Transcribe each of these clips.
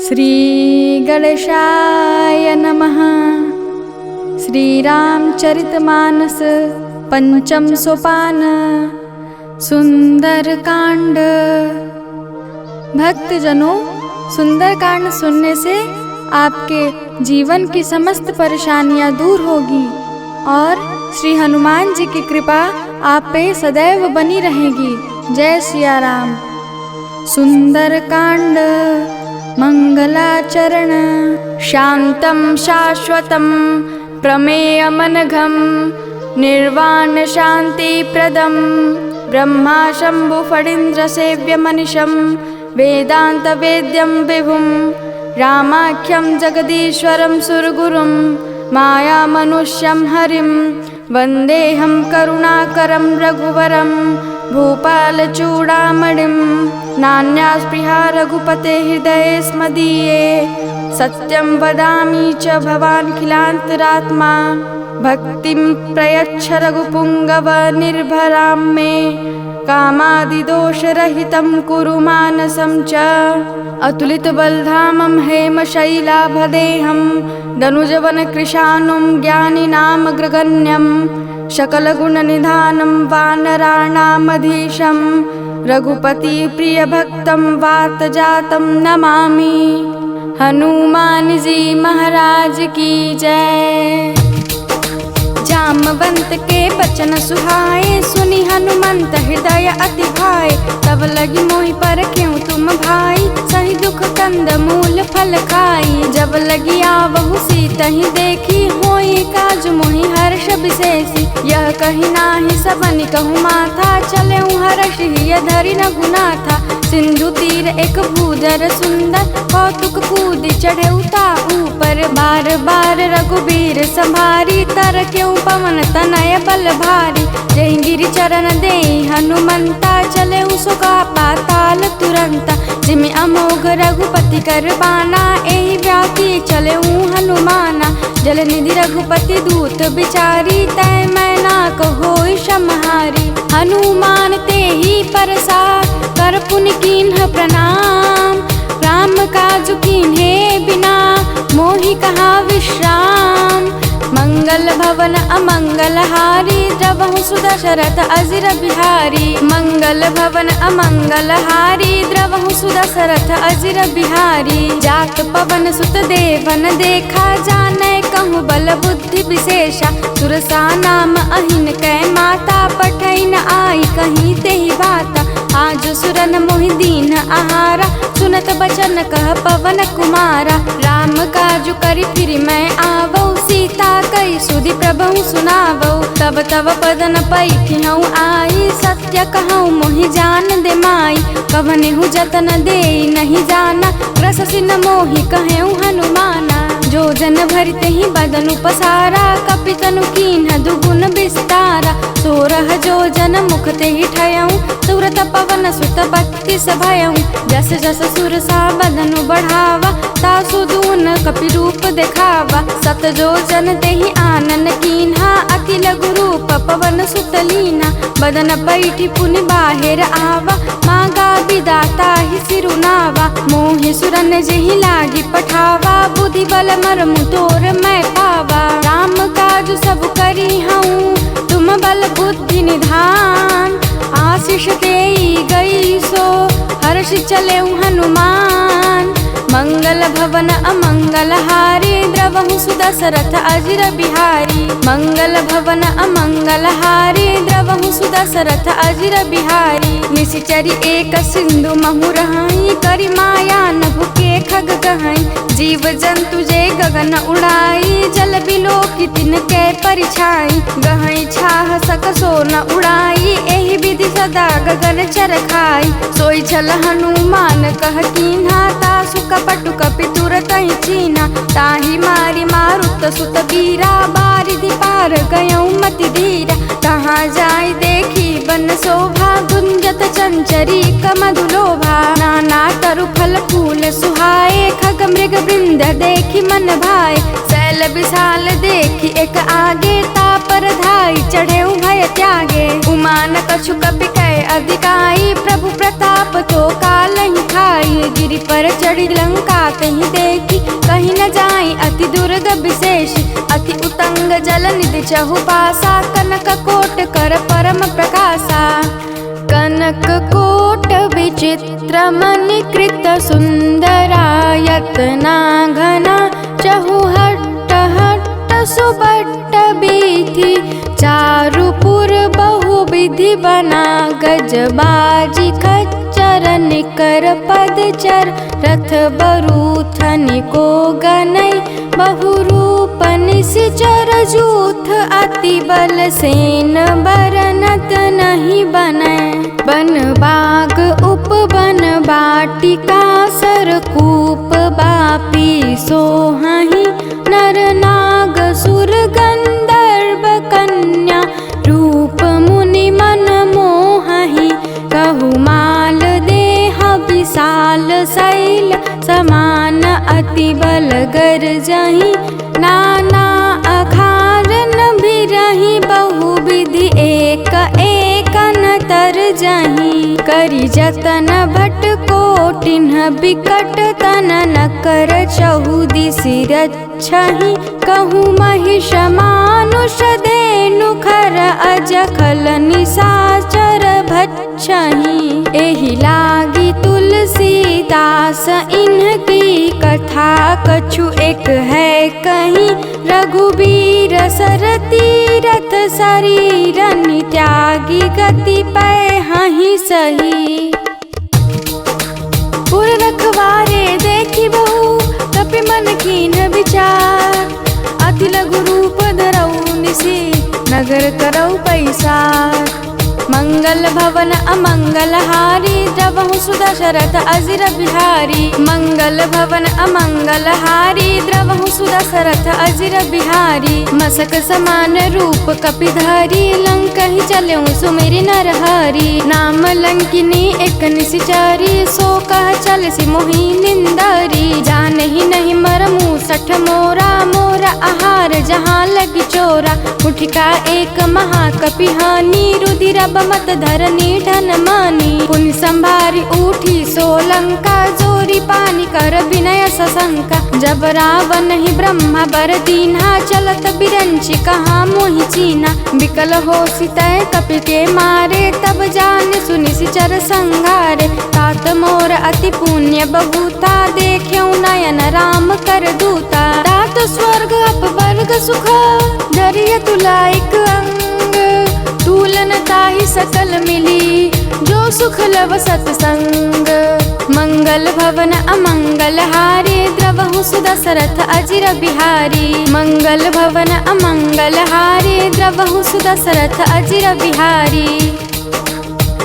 श्री गणेशाय नमः। श्रीरामचरितमानस पंचम सोपान सुंदरकांड। भक्तजनों, सुंदरकांड सुनने से आपके जीवन की समस्त परेशानियां दूर होगी और श्री हनुमान जी की कृपा आप पे सदैव बनी रहेगी। जय सिया राम। सुंदरकांड मंगलाचरण। शांतं शाश्वतं प्रमेयमनघं निर्वाण शांतिप्रदं ब्रह्मा शंभु फणीन्द्र सेव्यमनिशं वेदांत वेद्यं विभुं रामाख्यं जगदीश्वरं सुरगुरुं माया मनुष्यं हरिं वन्देऽहं करुणाकरं रघुवरं भूपालचूडामणिं। नान्या स्पृहा रघुपते हृदये स्मदीये सत्यं वदामि च भवान् खिलान्तरात्मा। भक्तिं प्रयच्छ रघुपुङ्गव निर्भरां मे कामादिदोषरहितं कुरु मानसं च। अतुलितबलधामं हेमशैलाभदेहं दनुजवनकृशानुं ज्ञानिनामग्रगण्यं सकलगुणनिधानं वानराणामधीशं रघुपतिप्रियभक्तं वातजातं नमामि। हनुमान जी महाराज की जय। जामवंत के बचन सुहाए सुनी हनुमंत हृदय अति भाए। तब लगी मोहि पर क्यों तुम भाई सही दुख कंद मूल फल खाई। जब लगी आवहु सीतहि देखी होई काज मोहि हर्ष विशेषी। यह कही नाही सबनि कहूँ माथा चले हर्ष हिय धरि न गुना था। सिंधु तीर एक भूधर सुंदर कौतुक कूदि चढ़े उताऊ पर बार बार रघुबीर संभारी। तर क्यों पवन तनय बल भारी जय गिरि चरण दे हनुमंता चले सुगा पाताल तुरंता। जिमि अमोघ रघुपति कर बाना एहि व्यापी चले हनुमाना। जल निधि रघुपति दूत बिचारी तय मैना कहोई समहारी। हनुमान ते ही परसा कर पुनि कीन्ह प्रणाम। राम काज कीन्हे बिना मोहि कहा विश्राम। मंगल भवन अमंगल हारी द्रवहु सुदशरथ अजिर बिहारी। मंगल भवन अमंगल हारी द्रवहु सुदशरथ अजिर बिहारी। जात पवन सुत देवन देखा जानै कहूँ बल बुद्धि विशेषा। सुरसा नाम अहिन कै माता पठै न आई कहीं तेहि बाता। आज सुरन मोहि दीन आहारा सुनत बचन कह पवन कुमारा। राम काजु करि फिर मैं आवौ सीता कई सुधि प्रभु सुनावौ। तब तब पदन पैठियौ आई सत्य कहूँ मोहि जान दे माई। कवनेहु जतन दे नहीं जाना ग्रससि न मोहि कहूँ हनुमाना। जो जन भरते ही बदन पसारा कपितनु कीन्ह दुगुन विस्तारा। सोरह जो जन मुख ते ही ठयऊँ तुरत पवन सुत बत्तीस भयऊँ। जस जस सुरसा बदनु बढ़ावा तासु दून कपि रूप देखावा। सत जो जन ते ही आनन कीन्हा अति लघु रूप पवन सुत लीना। बदन पैठी पुनि बाहिर आवा मांगा विदाता ही सिरुनावा। मोहि सुरन जेहि लागी पठावा बुद्धि बल मरमु तोर मैं पावा। राम काज सब करी हूँ तुम बल बुद्धि निधान। आशीष देई गई सो हर्ष चले हनुमान। मंगल भवन अमंगल हारी द्रवहु सुदशरथ अजिर बिहारी। मंगल भवन अमंगल हारी द्रवहु सुदशरथ अजिर बिहारी। निशिचरी एक सिंधु महु रहाई करि माया नभु के खग गहाई। जीव जंतु जे गगन उड़ाई जल बिलो की तिन के परिछाई। गहाई छाह सक सो न उड़ाई एहि विधि सदा गगन चर खाई। सोई छल हनुमान कह कीन्हा तासु कपटु कपि तुरत ही चीना। ताहि मारी मारुत सुत वीरा बारिधि पार गयऊँ मति धीरा। कहाँ जाय देखी बन शोभा गुंजत चंचरी कमधुलोभा। नाना तरु फल फूल सुहाए खग मृग वृंद देखी मन भाए। शैल विशाल देखी एक आगे तापर धाई चढ़े भय त्यागे। उमान कछु कपि कै अधिकाई प्रभु प्रताप तो काल ही खाई। गिरि पर चढ़ी लंका तही देखी, कहीं न जाई अति दुर्ग विशेष। अति उतंग जल निधि चहुपासा, कनक कोट कर परम प्रकाशा। कनक कोट विचित्र मणिकृत सुंदरा, यतना घना चहुहट्ट हट्ट सुबट्ट बीथी। चारुपुर बहुविधि बना, गजबाजी खच्चर निकर पदचर। रथ बरूथनि को गनै, बहुरूप निश्चर जूथ। अति बल सेन बरनत नहीं बनै, बन बाग उपवन बाटिका। सरकूप बापी सोहहि, नर नाग सुर गंधर्व कन्या। रूप मुनि मन मोहहि, कहु माल देह विशाल शैल समान। अति बल गरजहि, नाना अखारन बिरहि। बहुविधि एक एकन तरजहि, करि जतन भट कोटिन्ह बिकट तन। न कर चहुदिसि रक्षहि, कहु महिष मानुष धेनु। खर अजखल निशाचर भक्षहि, एहि लागी तुलसीदास इन्हकी कथा। कछु एक है कहीं, रघुबीर सर तीरथ शरीरनि त्यागी। गति पै हहि सही, पुर रखवारे देखी बहु। कपि मन कीन विचार, अति लघु रूप धरऊ निसि। नगर करऊ पैसार, मंगल भवन अमंगल हारी। द्रवहु सुदशरथ अजिर बिहारी, मंगल भवन अमंगल हारी। द्रवहु सुदशरथ अजिर बिहारी, मसक समान रूप कपिधारी। लंकहि चलऊ सुमिरि नरहरि, नाम लंकिनी एक निशिचरी। सो कह चलसि मोहि निंदरी, जानहि नहीं मरमु सठ मोरा। मोरा आहार जहाँ लगी चोरा, मुठिका एक महाकपिहानी। रुधिर मत धरनी धन मानी, पुनि संभारी उठी सोलंका। जोरी पानी कर विनय सशंका, जब रावण ही ब्रह्मा बर दीन्हा। चलत बिरंची कहाँ मोहि चीना, विकल हो सितय कपि के मारे। तब जान सुनि सिचर संगारे, तात मोर अति पुण्य बहुता। देख्यौ नयन राम कर दूता, तात स्वर्ग अपवर्ग सुख। धरिय तुलाइक अंग, तुलन ताहि सकल मिली। जो सुख लव सतसंग, मंगल भवन अमंगल हारी। द्रवहु सुदशरथ अजिर बिहारी, मंगल भवन अमंगल हारी। द्रवहु सुदशरथ अजिर बिहारी।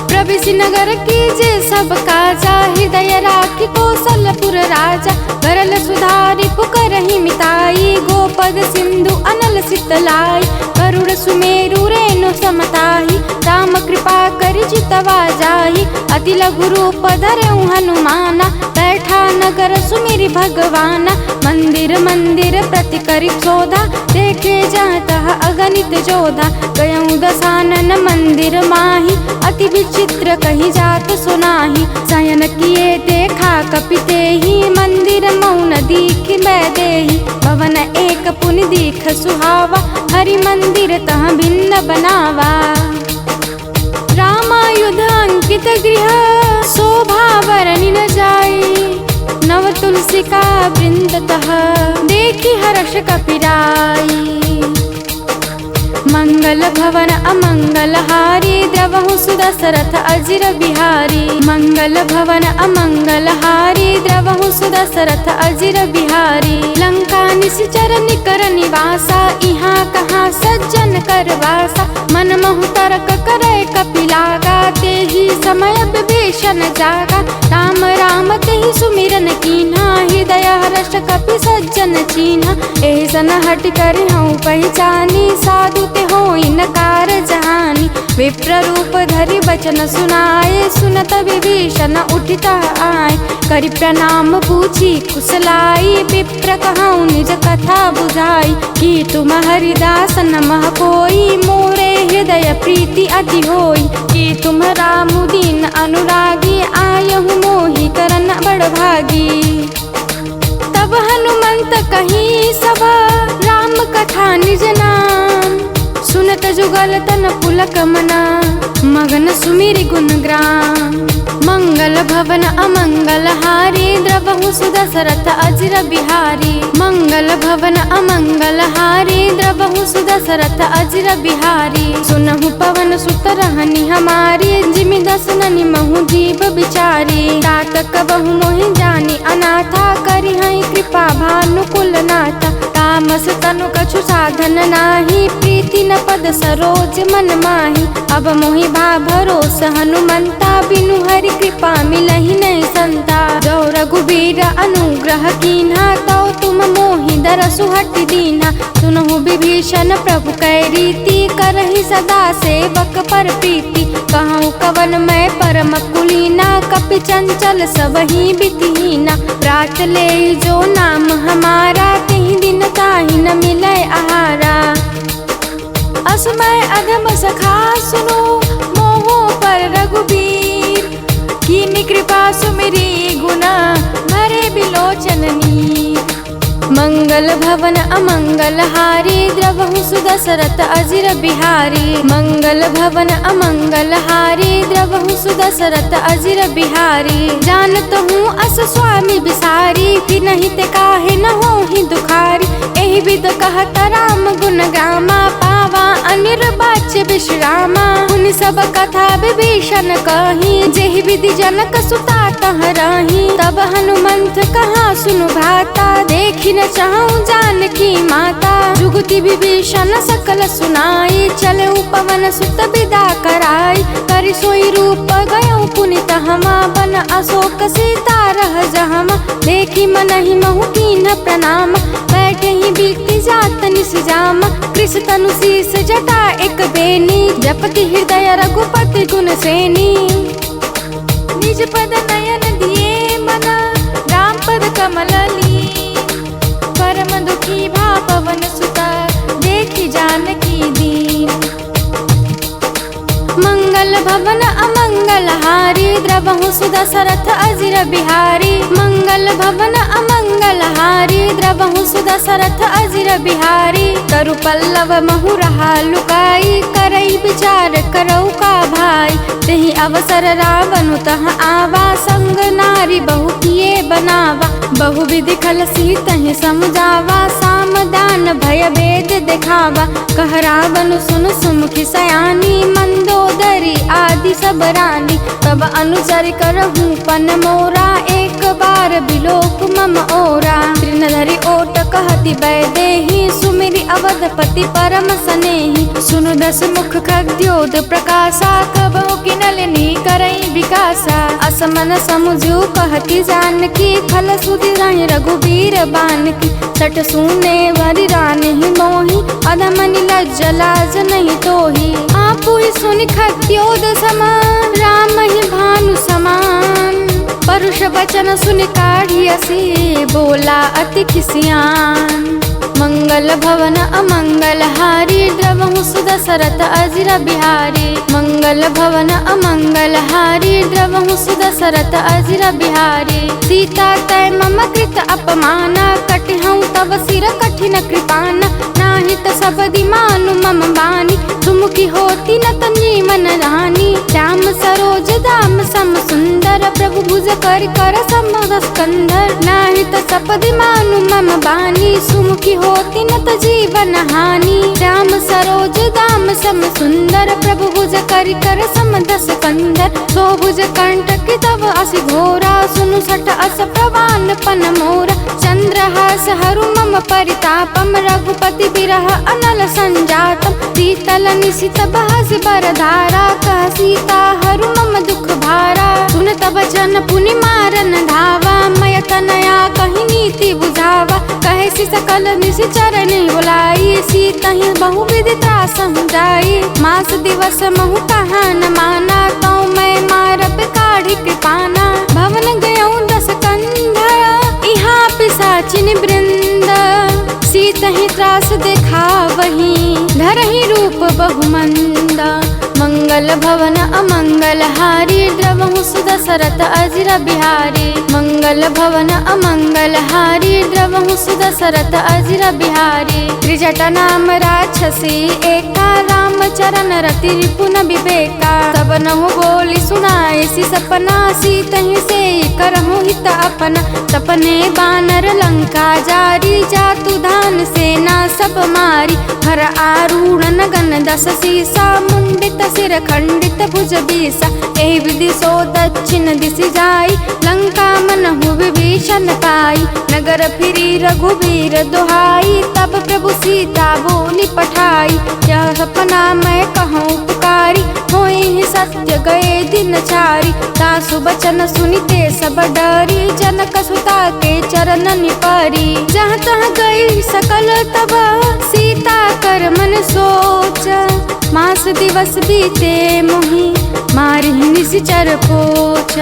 प्रविशि नगर कीजे सब काजा, हृदय राखि कौशलपुर राजा। भरल सुधारि पुकारहि मिताई, गोपद सिंधु अनल सितलाई। करुण सुमेरु रेणु समताहि, राम कृपा करि जितवा जाहि। अति लघु रूप धरऊ हनुमाना, बैठा नगर सुमिरि भगवाना। मंदिर मंदिर प्रति करि शोधा, देखे जहाँ तहाँ अगणित जोधा। गयऊ दसानन मंदिर माहि, अति विचित्र कही जात सुनाहि। शयन किए देखा कपि तेहि, मंदिर मौन दीखि मैं देहि। भवन एक पुनि दीख सुहावा, हरि मंदिर तह भिन्न बनावा। रामायुध अंकित गृह, शोभा बरनि न जाई। नव तुलसिका वृंद तह, देखि हर्ष कपिराई। मंगल भवन अमंगल हारी, द्रवहु सुदशरथ अजिर बिहारी। मंगल भवन अमंगल हारी, द्रवहु सुदशरथ अजिर बिहारी। लंका निशिचर निकर निवासा, इहाँ कहाँ सज्जन कर वासा। मन महु तर्क करे कपि लागा, तेहि समय विभीषण जागा। राम राम तेहि सुमिरन कीन्हा, हृदय हर्ष कपि सज्जन चिन्ह, एहि सन हट कर हूँ पहचानी, साधु ते होई नकार जहानी। विप्र रूप धरि बचन सुनाए, सुनत विभीषण उठित आए, करि प्रणाम पूछी कुशलाई, विप्र कहूँ निज कथा बुझाई, कि तुम हरिदास नमः कोई, मोरे हृदय प्रीति अति होई, कि तुम रामुदीन अनुरागी, आयहु मोहि करन बड़ भागी। तब हनुमंत कहीं सब राम कथा निज नाम, सुनत जुगल तन पुलक मना, मगन सुमिरि गुण ग्राम। मंगल भवन अमंगल हारी, द्रवहु सुदशरथ अजिर बिहारी, मंगल भवन अमंगल हारी, द्रवहु सुदशरथ अजिर बिहारी। सुनहु पवन सुत रहनी हमारी, जिमि दसननि महु जीव बिचारी, तात कबहु मोहि जानी अनाथा, करि हई कृपा भानुकुल नाथा। तामस तनु कछु साधन नाही, प्रीति न पद सरोज मन माही, अब मोहि भा भरोस हनुमंता, बिनु हरि कृपा मिलहि नहीं संता। जो रघुबीर अनुग्रह कीन्हा, तो तुम मोहि दरसु हटि दीन्हा, सुनहु विभीषण प्रभु कै रीति, करहि सदा सेवक पर प्रीति। कहूँ कवन मैं परम कुलीना, कपि चंचल सबहि बितिहीना, प्रात ले जो नाम हमारा, तेहि दिन ताहि न मिलै आहारा। असमय अधम सखा सुनो, मोहो पर रघुबीर, कीनि कृपा सुमिरी गुना, भरे बिलोचन नीर। मंगल भवन अमंगल हारी, द्रवहु सुदशरथ अजिर बिहारी, मंगल भवन अमंगल हारी, द्रवहु सुदशरथ अजिर बिहारी। जानत हूँ अस स्वामी बिसारी, फिर नहीं ते काहे न होहि दुखारी, एहि विध कहत राम गुण गामा, पावा अनिर्वाच्य विश्रामा। उन सब कथा विभीषण कही, जेहि विधि जनक सुता तह रही, तब हनुमंत कहाँ सुनु भाता, देखि न चाहूं जानकी माता। जुगति विभीषण सकल सुनाई, चले पवन सुत विदा कराई, करि सोई रूप गयो पुनित हमा, बन अशोक सीता रह जहमा। देखी मनहि महु कीन्ह प्रणाम, बैठे ही बीती जात निस जामा, कृष तनु शीस जटा एक बेनी, जपति हृदय रघुपति गुण सेनी। निज पद नयन दिए मना, राम पद कमल ली, परम दुखी भा पवन सुता, देखी जानकी दीन। मंगल भवन अमंगल हारी, द्रवहु सुदशरथ अजिर बिहारी, मंगल भवन अमंगल हारी, द्रवहु सुदशरथ अजिर बिहारी। तरु पल्लव महु रहा लुकाई, करई विचार करऊ का भाई, तेहि अवसर रावण तह आवा, संग नारी बहु किए बनावा। बहु विधि खल सीतहि समझावा, साम दान भय भेद दिखावा। कह रावण सुन सुमुखी सयानी, मंदोदरी आदि सब रानी। तब अनुचर करहूँ पन मोरा, एक बार बिलोक मम ओरा। तृणधरि ओट कहति वैदेही, सुमिरि अवधपति परम सनेही। सुनु दस मुख खद्योत प्रकाशा, कबहु किनलिनी करई विकासा। असमन समुझू कहति जानकी, फल सुधि रघुबीर बानकी। सठ सूने वरि रानी मोही, अधम निलज्ज लाज नहीं तोही। आपु ही सुनि खद्योत समान, राम ही भानु समान। परुष वचन सुनि काढ़ियसी, बोला अति खिसियान। मंगल भवन अमंगल हारी, द्रवहु सुदशरथ अजिर बिहारी। मंगल भवन अमंगल हारी, द्रवहु सुदशरथ अजिर बिहारी। सीता तै मम कृत अपमाना, कटिहउँ तव सिर कठिन कृपाना। नाहित सबदि मानु मम बानी, सुमुखी होती न त जीवन रानी। श्याम सरोज दाम सम सुंदर, प्रभु भुज कर कर समर स्कंदर। नाहित सपदि मानु मम बानी, सुमुखी होती न त जीवन हानि। श्याम सरोज दाम सम सुंदर, प्रभु भुज कर कर सम दस कंदर। सो भुज कंटक तव असि घोरा, सुनु सठ अस प्रवान पन मोरा। चंद्रहास हरु मम परितापम, रघुपति बिरह अनल संजातम। शीतल निशित बहस बरधारा, कह सीता हरु मम दुख भारा। सुन तब जन पुनि मारन धावा, मय तनया कहि नीति बुझावा। कहे कही सकल निश्चर नहीं बुलाई। सीतहि बहुविधता समुदाई, मास दिवस महु कहाँ न माना। तो मैं मारब काढ़ी कृपाना, भवन गयऊँ 10 कंध, यहाँ पिशाचिन वृंद। सीतहि त्रास देखा वही, धरहि रूप बहुमंद। मंगल भवन अमंगल हारी, द्रवहु सुदशरथ अजिर बिहारी। मंगल भवन अमंगल हारी, द्रवहु सुदशरथ अजिर बिहारी। त्रिजटा नाम राक्षसी एका, राम चरण रति रिपुन विवेका। तब नहु बोली सुनाए सी सपना, सीतहि से करहु हित अपना। सपने बानर लंका जारी, जातु धान सेना सब मारी। हर आरूढ़ नगन 10 सीसा, मुंडित सिर खंडित भुज बीसा। एहि विधि सो दक्षिण दिशि जाई, लंका मनहु विभीषण पाई। नगर फिरी रघुबीर दुहाई, तब प्रभु सीता बोली पठाई। यह सपना मैं कहूँ पुकारी, होई सत्य गए दिन चारी। तासु बचन सुनिते सब डरी, जनक सुता के चरणन परी। जहाँ तहाँ गई सकल तब, सीता कर मन सोच। मास दिवस बीते मोहि, मारिहि निशिचर पोच।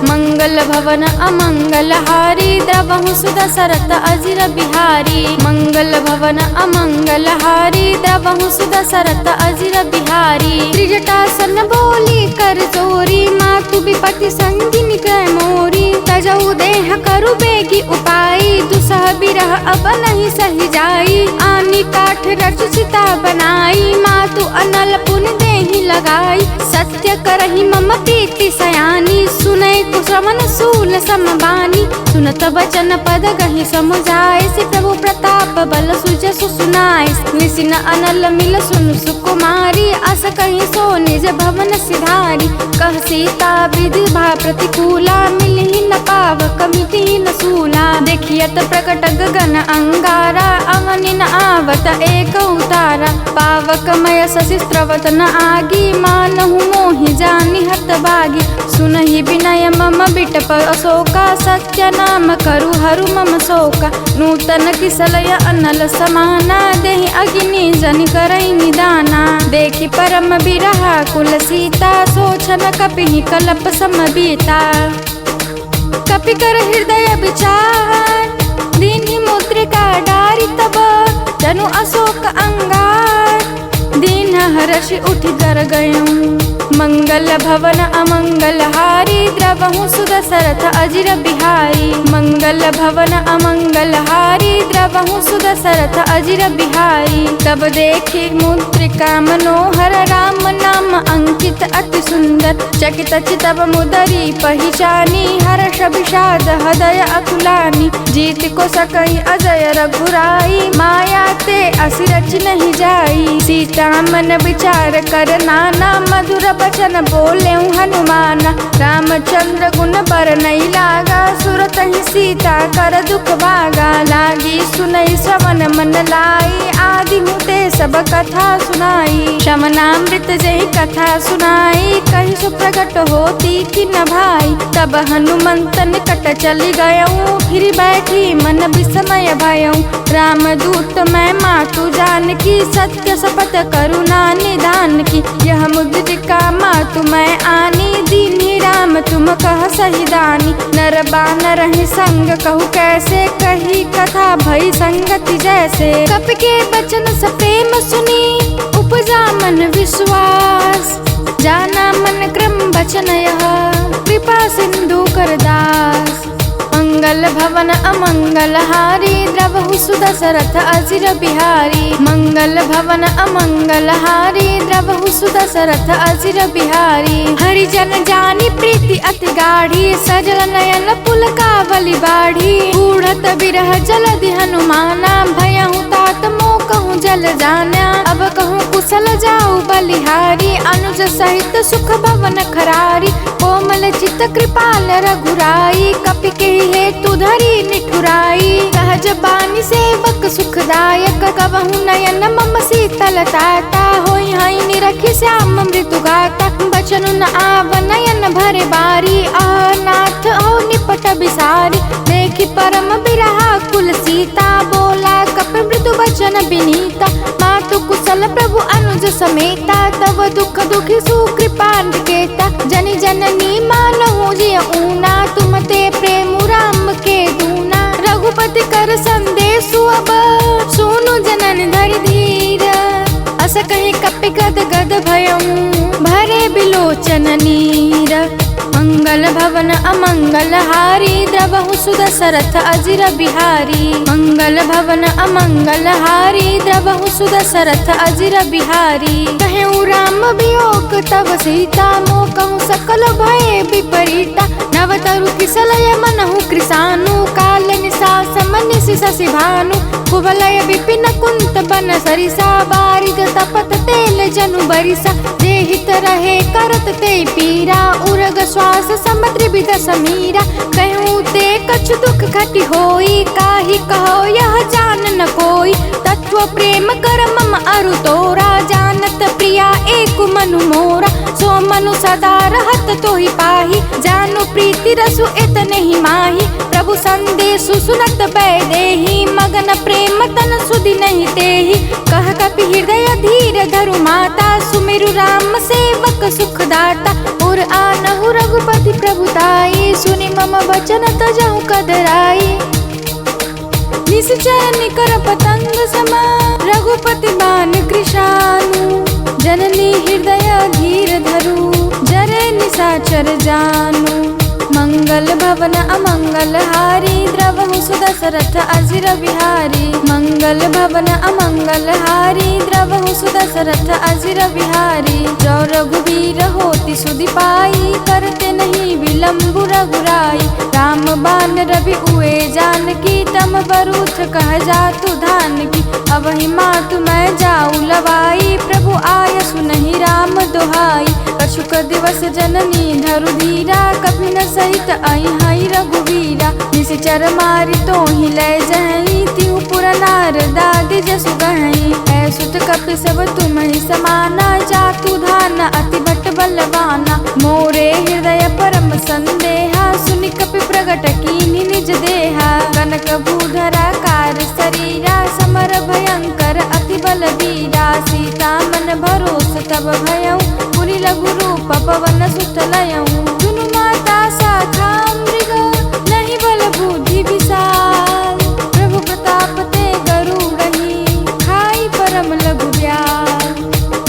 मंगल भवन अमंगल हारी, द्रवहु सुदशरथ अजिर बिहारी। मंगल भवन अमंगल हारी, द्रवहु सुदशरथ अजिर बिहारी। त्रिजटासन बोली कर चोरी, मातु विपति संगिनी कै मोरी। तजहु देह करु बेगी उपाई, दुसह बिरह अब नहीं सही जाई। आनी काठ रच चिता बनाई, मातु अनल पुन देहि लगाई। सत्य करहि मम प्रीति सयानी, सुनै कुश्रवण सूल समबानी। सुनत वचन पद गहि समुझाए, से प्रभु प्रताप बल सुजसु सुनाए। निसिन अनल मिल सुन सुकुमारी, अस कहि सो निज भवन सिधारी। कह सीता विधि भा प्रतिकूला, मिलहि न पावक मिटहि न सूला। देखियत प्रकट गगन अंगारा, अवनि न आवत एक उतारा। पावकमय शशि स्रवत न आगी, मानहु मोहि जानि हतभागी। सुनहि विनय मम बिटप अशोका, सत्य नाम करु हरु मम शोका। नूतन किसलय अनल समाना, देहि अग्नि जनि करई निदाना। देखि परम बिरहा कुल सीता, सोचन कपिहि कलप समबीता। कपि कर हृदय विचार, दीन्हि मुद्रिका डारि तब। जनु अशोक अंगार, दीन हर्षि उठि कर गयऊँ। मंगल भवन अमंगल हारी, द्रवहु सुदशरथ अजिर बिहारी। मंगल भवन अमंगल हारी, द्रवहु सुदशरथ अजिर बिहारी। तब देखि मुद्रिका मनोहर, राम नाम अंकित अति सुंदर। चकित चितव मुदरी पहिचानी, हर्ष विषाद हृदय अकुलानी। जीत को सकहि अजय रघुराई, माया ते असिरच नहीं जाई। सीता मन विचार कर नाना, मधुर बचन बोले हनुमाना। रामचंद्र गुण बर नहीं लागा, सुरतहि सीता कर दुख भागा। लागी सुनई श्रवण मन लाई, आदि हुते सब कथा सुनाई। शमनामृत जय कथा सुनाई, कहि सुप्रगट होती कि न भाई। तब हनुमंत निकट चली गयऊँ, फिर बैठी मन विस्मय भयऊँ। रामदूत मैं मातु जानकी, सत्य शपथ करुणा निधान की। यह मुद्रिका मातु मैं आनी, दीन्हि राम तुम कह सही दानी। नर बानर ही संग कहु कैसे, कही कथा भई संगति जैसे। कपि के बचन सप्रेम सुनी, उपजा मन विश्वास। जाना मन क्रम बचन यह, कृपा सिंधु कर दास। मंगल भवन अमंगल हारी, द्रवहु सुदशरथ अजिर बिहारी। मंगल भवन अमंगल हारी, द्रवहु सुदशरथ अजिर बिहारी। हरिजन जानी प्रीति अति गाढ़ी, सजल नयन पुलकावली बाढ़ी। बूढ़त बिरह जलधि हनुमाना, भयहु तात मोह कहूँ जल जाना। अब कहूँ कुशल जाऊ बलिहारी, अनुज सहित सुख भवन खरारी। कोमल चित कृपाल रघुराई, कपि के हेतु धरी निठुराई। सहज बानी सेवक सुखदायक, कबहु नयन मम शीतल ताता। होई हई निरखि श्याम मृदु गाता, बचनु न आव नयन भरे बारी। नाथ हो निपट बिसारी, देखि सि परम बिरहा कुल सीता, बोला कपि मृदु वचन विनीता। मातु कुशल प्रभु अनुज समेता, तव दुख दुखी सुकृपान्विता। जनि जननी मानहु जिय ऊना, तुम ते प्रेम राम के दूना। रघुपति कर संदेशु अब, सुनु जनन धरि धीर। अस कहि कपि गद गद भयउ, भरे बिलोचन नीर। मंगल भवन अमंगल हारी, द्रवहु सुदशरथ अजिर बिहारी। मंगल भवन अमंगल हारी, द्रवहु सुदशरथ अजिर बिहारी। कहु राम वियोग तव सीता, मोकहु सकल भय विपरीता। नव तरु किसलय मनहु कृसानु, काल निसास मनिसि शशि भानु। कुवलय विपिन कुंत बन सरिसा, बारिद तपत तेल जनु बरिसा। देहित रहे करत ते पीरा, उरग श्वास समुद्र विद समीरा। कहूँ ते कछु दुख घटि होई, काहि कहो यह जान न कोई। तत्व प्रेम कर मम अरु तोरा, जानत प्रिया एक मनु मोरा। सो मनु सदा रहत तोहि पाही, जानु प्रीति रसु इतने ही माही। प्रभु संदेशु सुनत बैदेही, मगन प्रेम तन सुधि नहीं तेहि। कह कपि हृदय धीर धरु माता, सुमिरु राम सेवक सुखदाता। और आनहु रघुपति प्रभुताई, सुनि मम वचन तजहु कदराई। निश्चय निकर पतंग समा, रघुपति बान कृशानु। जननी हृदय धीर धरु, जरे निशाचर जानु। मंगल भवन अमंगल हारी, द्रवहु सुदशरथ अजिर बिहारी। मंगल भवन अमंगल हारी, द्रवहु सुदशरथ अजिर बिहारी। जो रघुवीर होति सुधि पाई, करते नहीं विलंबु रघुराई। राम बान रवि उए जानकी, तम बरूथ कह जातु धान की। अबहि मातु मैं जाऊ लवाई, प्रभु आय सुनहि राम दोहाई। कछुक दिवस जननी धरु धीरा, कभी न सहित आई हई रघुवीरा। निश्चर मारि तोहि लय जहि, तिहु पुर नार दादि जसु गहि। ऐसुत कपि सब तुम्हि समाना, जातु धान अति भट बलवाना। मोरे हृदय परम संदेहा, सुनि कपि प्रगट कीनि निज देहा। कनक भूधरा कार शरीरा, समर भयंकर अति बलवीरा। सीता मन भरोस तब भयउ, पुनि लघु रूप पवन सुत लयउ। दुनु माता शाखा मृग, नहीं बल बुद्धि विशाल। प्रभु प्रताप ते गरुड़हि, खाई परम लघु ब्याल।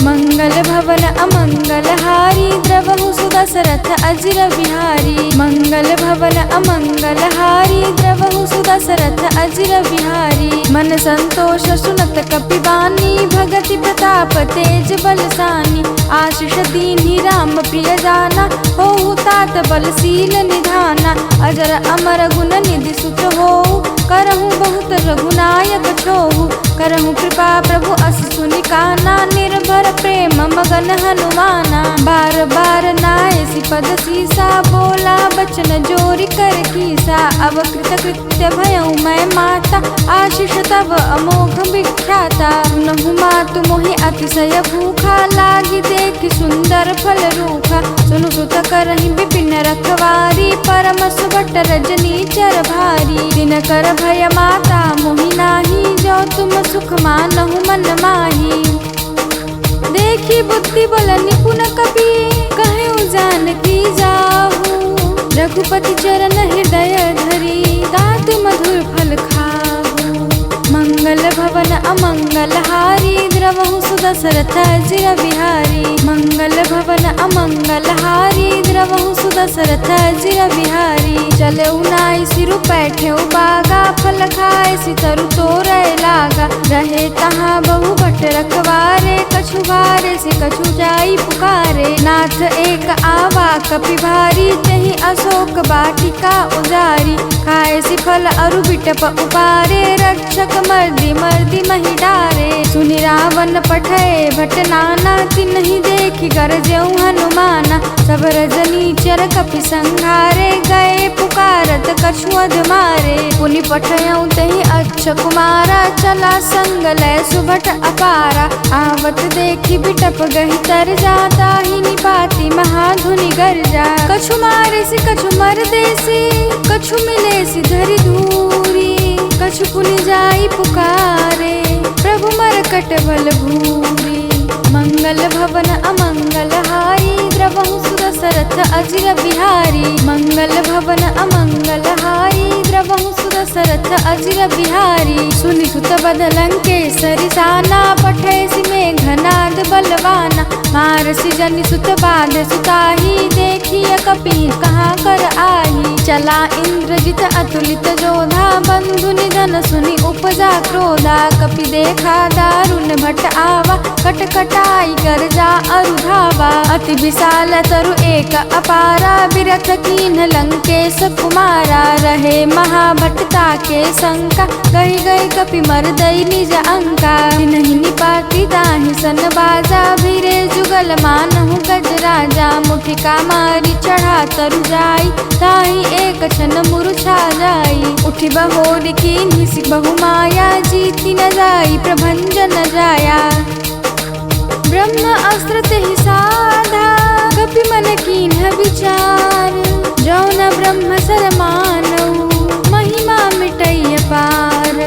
मंगल भवन अमंगल हारी, द्रवहु सुदशरथ अजिर बिहारी। मंगल भवन अमंगल हारी, द्रवहु सुदशरथ अजिर बिहारी। मन संतोष सुनत कपि बानी, भगति प्रताप तेज बलसानी। आशीष दीन्हि राम प्रिय जाना, होहु तात बलशील निधाना। अजर अमर गुण निधि सुत होऊ, करहु बहुत रघुनायक छोहु। करहु कृपा प्रभु अस सुनि काना, निर्भर प्रेम मगन हनुमाना। बार बार नायसि पद सीसा, बोला बचन जोरि कर कीसा। अब कृत कृत्य भयउ मैं माता, आशीष तब अमोघ विख्याता। नहु मातु मोहि अतिशय भूखा, लागी देखि सुंदर फल रूखा। सुनु सुत करहि विपिन रखवारी, परम सुभट रजनी चर भारी। दिन कर भय माता मोहि नाही, जो तुम सुख मानहु मन माही। देखी बुद्धि बल निपुण कपि, कहु जानकी जाहु। रघुपति चरण हृदय धरी, तात मधुर फल खाहु। मंगल भवन अमंगल हारी, द्रवहु सुदशरथ अजिर बिहारी। मंगल भवन अमंगल हारी, द्रवहु सुदशरथ अजिर बिहारी। चलऊ नाई सिरु पैठेउ बागा, फल खाए सितरु तोरय लागा। रहे तहाँ बहु भट रखवारे, कछु भारे से कछु जाई पुकारे। नाथ एक आवा कपि भारी, तहि अशोक बाटिका उजारी। खाए सि फल अरु बिटप उपारे, रक्षक मर्दि मर्दि महि डारे। सुनि रावण पठय भट नाना, तिन्हि देखि गरजेउ हनुमाना। सब रजनी चर कपि संघारे, गए पुकारत कछु अध मारे। पुनि पठयउ तहि अक्ष कुमारा, चला संग लय सुभट अपारा। आवत देखि बिटप गहि तर जाता, ही निपाति महाधुनि गर्जा। कछु मारे सि कछु मर देसी, कछु मिले सि धरि धूल। पुनि जाई पुकारे, प्रभु मरकट बल भूरि। मंगल भवन अमंगल हारी, द्रवहु सुदशरथ अजिर बिहारी। मंगल भवन अमंगल हारी, द्रवहु सुदशरथ अजिर बिहारी। सुनि सुत बदलंकेसरि साना, पठैसि मेघनाद बलवाना। मारसि जनि सुत बाध सुताही, देखिय कपि कहाँ कर आही। चला इंद्रजित अतुलित जोधा, बंधु निधन सुनि उपजा क्रोधा। कपि देखा दारुण भट आवा, कटकटाई कर जा अरुधावा। अति विशाल तरु एक अपारा, बिरथ कीन्ह लंकेश कुमारा। रहे महाभटता के शंका, गई गई कपि मरदई निज अंका। नहीं निपाति ताहि सन बाजा, भीरे जुगल मानहु गज राजा। मुठिका मारी चढ़ा तरु जाई, ताहि एक क्षण मुरुछा जाई। उठि बहोरी कीन्हि सि बहुमाया, जीति न जाई प्रभंजन जाया। ब्रह्म अस्त्र तेहि साधा, कपि मन कीन्ह विचार। जौन ब्रह्म सर मानऊ, महिमा मिटैय पार।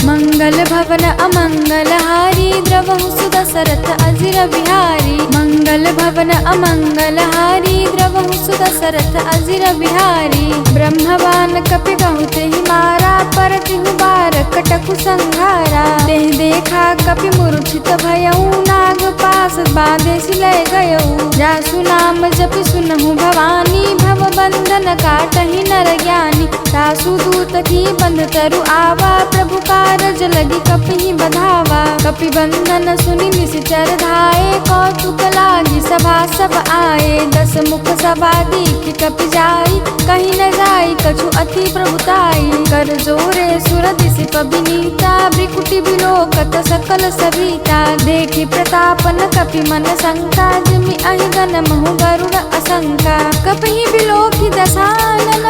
मंगल भवन अमंगल हारी, द्रवहु सुदशरथ अजिर बिहारी। मंगल भवन अमंगल हारी, द्रवहु सुदशरथ अजिर बिहारी। ब्रह्मवान कपि बहुत ही मारा, परतिहु बार कटकु संहारा। देह देखा कपि मूर्छित भयऊ, नाग पास बाधे सिलय गयऊ। जासु नाम जपि सुनहु भवानी, भव बंधन काटहि नर ज्ञानी। तासु दूत की बंध तरु आवा, प्रभु कारज लगी कपि बधावा। कपि बंधन सुनि निश्चर धाये, कौतुक लागी सभा सब आए। दस मुख सभा दीख कपि जाई, कहीं न जाई कछु अति प्रभुताई। कर जोरे सुर दिसि पबिनीता, भ्रिकुटि बिलोकत सकल सभीता। देखि प्रतापन कपि मन शंका, जिमि अहिगन महु गरुड़ असंका। कपि बिलोकि दशानन,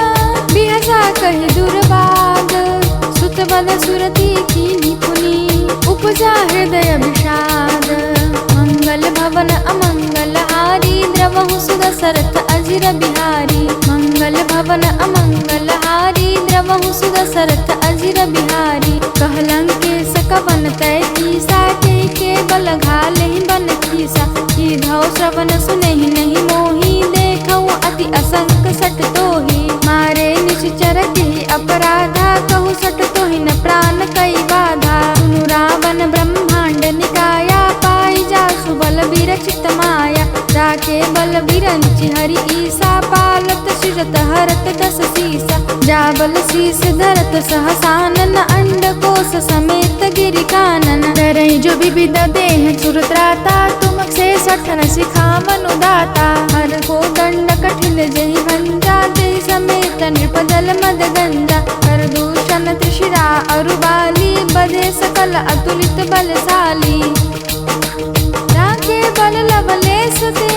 बिहसा कहि दुर्बाद। सुत बद सुरति कीन्हि पुनि, उपजा हृदय विषाद। मंगल भवन अमंगल हारी, द्रवहु सुदशरथ अजिर बिहारी। मंगल भवन अमंगल हारी, द्रवहु सुदशरथ अजिर बिहारी। कहलंकेश कवन तय कीसा, के बल घालेहि बन कीसा। कीधौ श्रवण सुनेहि नहीं मोही, देखऊ अति असंक सट तोही। मारे निश्चर केहि अपराधा, कहु सट तोहि न प्राण कई बाधा। सुनु रावण ब्रह्मांड निकाया, पाई जासु बल विरचित माया। जाके बल विरंचि हरि ईसा, पालत शिरत हरत दस सीसा। जाबल शीस धरत सहसानन, अंडकोश समेत गिरि कानन। डरहि जो विविध देह सुरत्राता, तुम से सठन सिखावनु दाता। हर को दंड कठिन जहि भंजा, देहि समेत नृपदल मद गंजा। कर दूषण त्रिशिरा अरुबाली, बधे सकल अतुलित बलशाली। राखे बल लवलेश ते,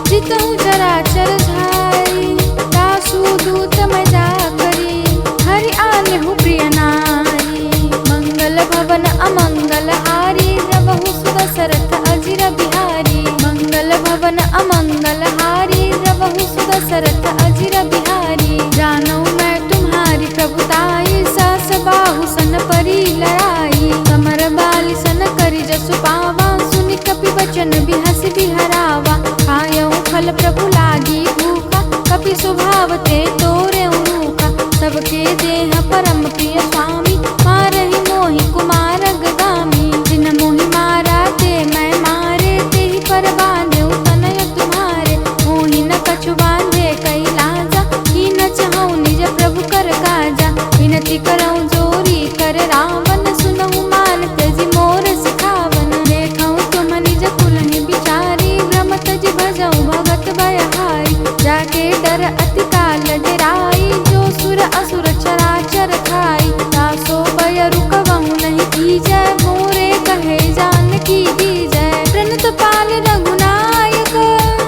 जितहु चराचर झाई। दासु दूत मजा करी, हरि आनेहु प्रिय नारी। मंगल भवन अमंगल हारी, द्रवहु सुदशरथ अजिर बिहारी। मंगल भवन अमंगल हारी, द्रवहु सुदशरथ अजिर बिहारी। जानऊ मैं तुम्हारी प्रभुताई, सहस बाहु सन परी लड़ाई। कमर बाली सन करि जसु पावा, सुनि कपि वचन बिहसि बिहरावा। खायऊ फल प्रभु लागी भूखा, कपि स्वभाव ते तोरे रूखा। सबके देह परम प्रिय स्वामी, मारहि मोहि कुमार गगामी। जिन मोहि मारा ते मैं मारे, तेहि पर बांधेउ तनय तुम्हारे। मोहि न कछु बांधे कई लाजा, की न चाहूँ निज प्रभु कर काजा। विनती करऊँ जोरी कर रावण, सुनहु मान त्यजि मोर सिखावन। देखऊँ तुम निज कुलहि बिचारी, भ्रम तजि भजऊँ भगत भयहारी। जाके डर अति काल डेराई, जो सुर असुर चराचर खाई। दासो भय रुकवहु नहीं कीजय, मोरे कहे जानकी दीजय। प्रणत पाल रघुनायक,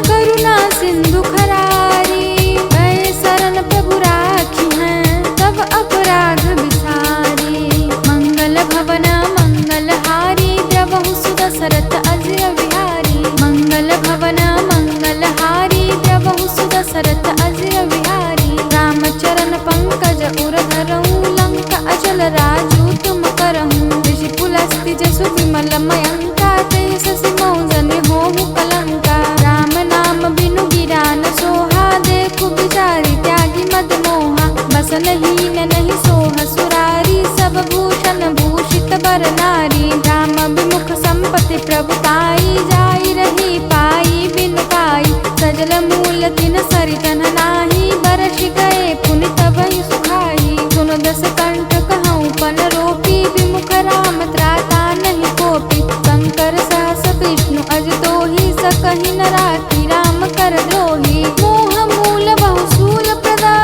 करुणा सिंधु खरारी। गए शरण प्रभु राखी हैं, तब अपराध बिसारी। मंगल भवन मंगल हारी, द्रवहु सुदशरथ अजिर बिहारी। मंगल भवन मंगल हारी, द्रवहु सुदशरथ अजिर बिहारी। रामचरण पंकज उर धरऊ, लंका अचल राजू तुम बरहूँ। ऋषि पुलस्त्य जसु विमल मयंका, तेहि शशि मौजन होहु कलंका। राम नाम बिनु गिरा न सोहा, देखु बिचारी त्यागी मद मोहा। बसन हीन नहीं सोह सुरारी, सब भूषण भूषित बर नारी। राम विमुख संपत्ति प्रभुताई, जाई रही पाई बिनु पाई। सजल मूल तिन सरितन नाही, बरषि गए पुनि तबहि सुखाई। सुन दस कंठ कहऊँ पन रोपी, विमुख राम त्राता नहीं कोपी। शंकर सहस विष्णु अज दोहि, सकहि न राखी राम कर द्रोही। मोह मूल बहु शूल प्रदा,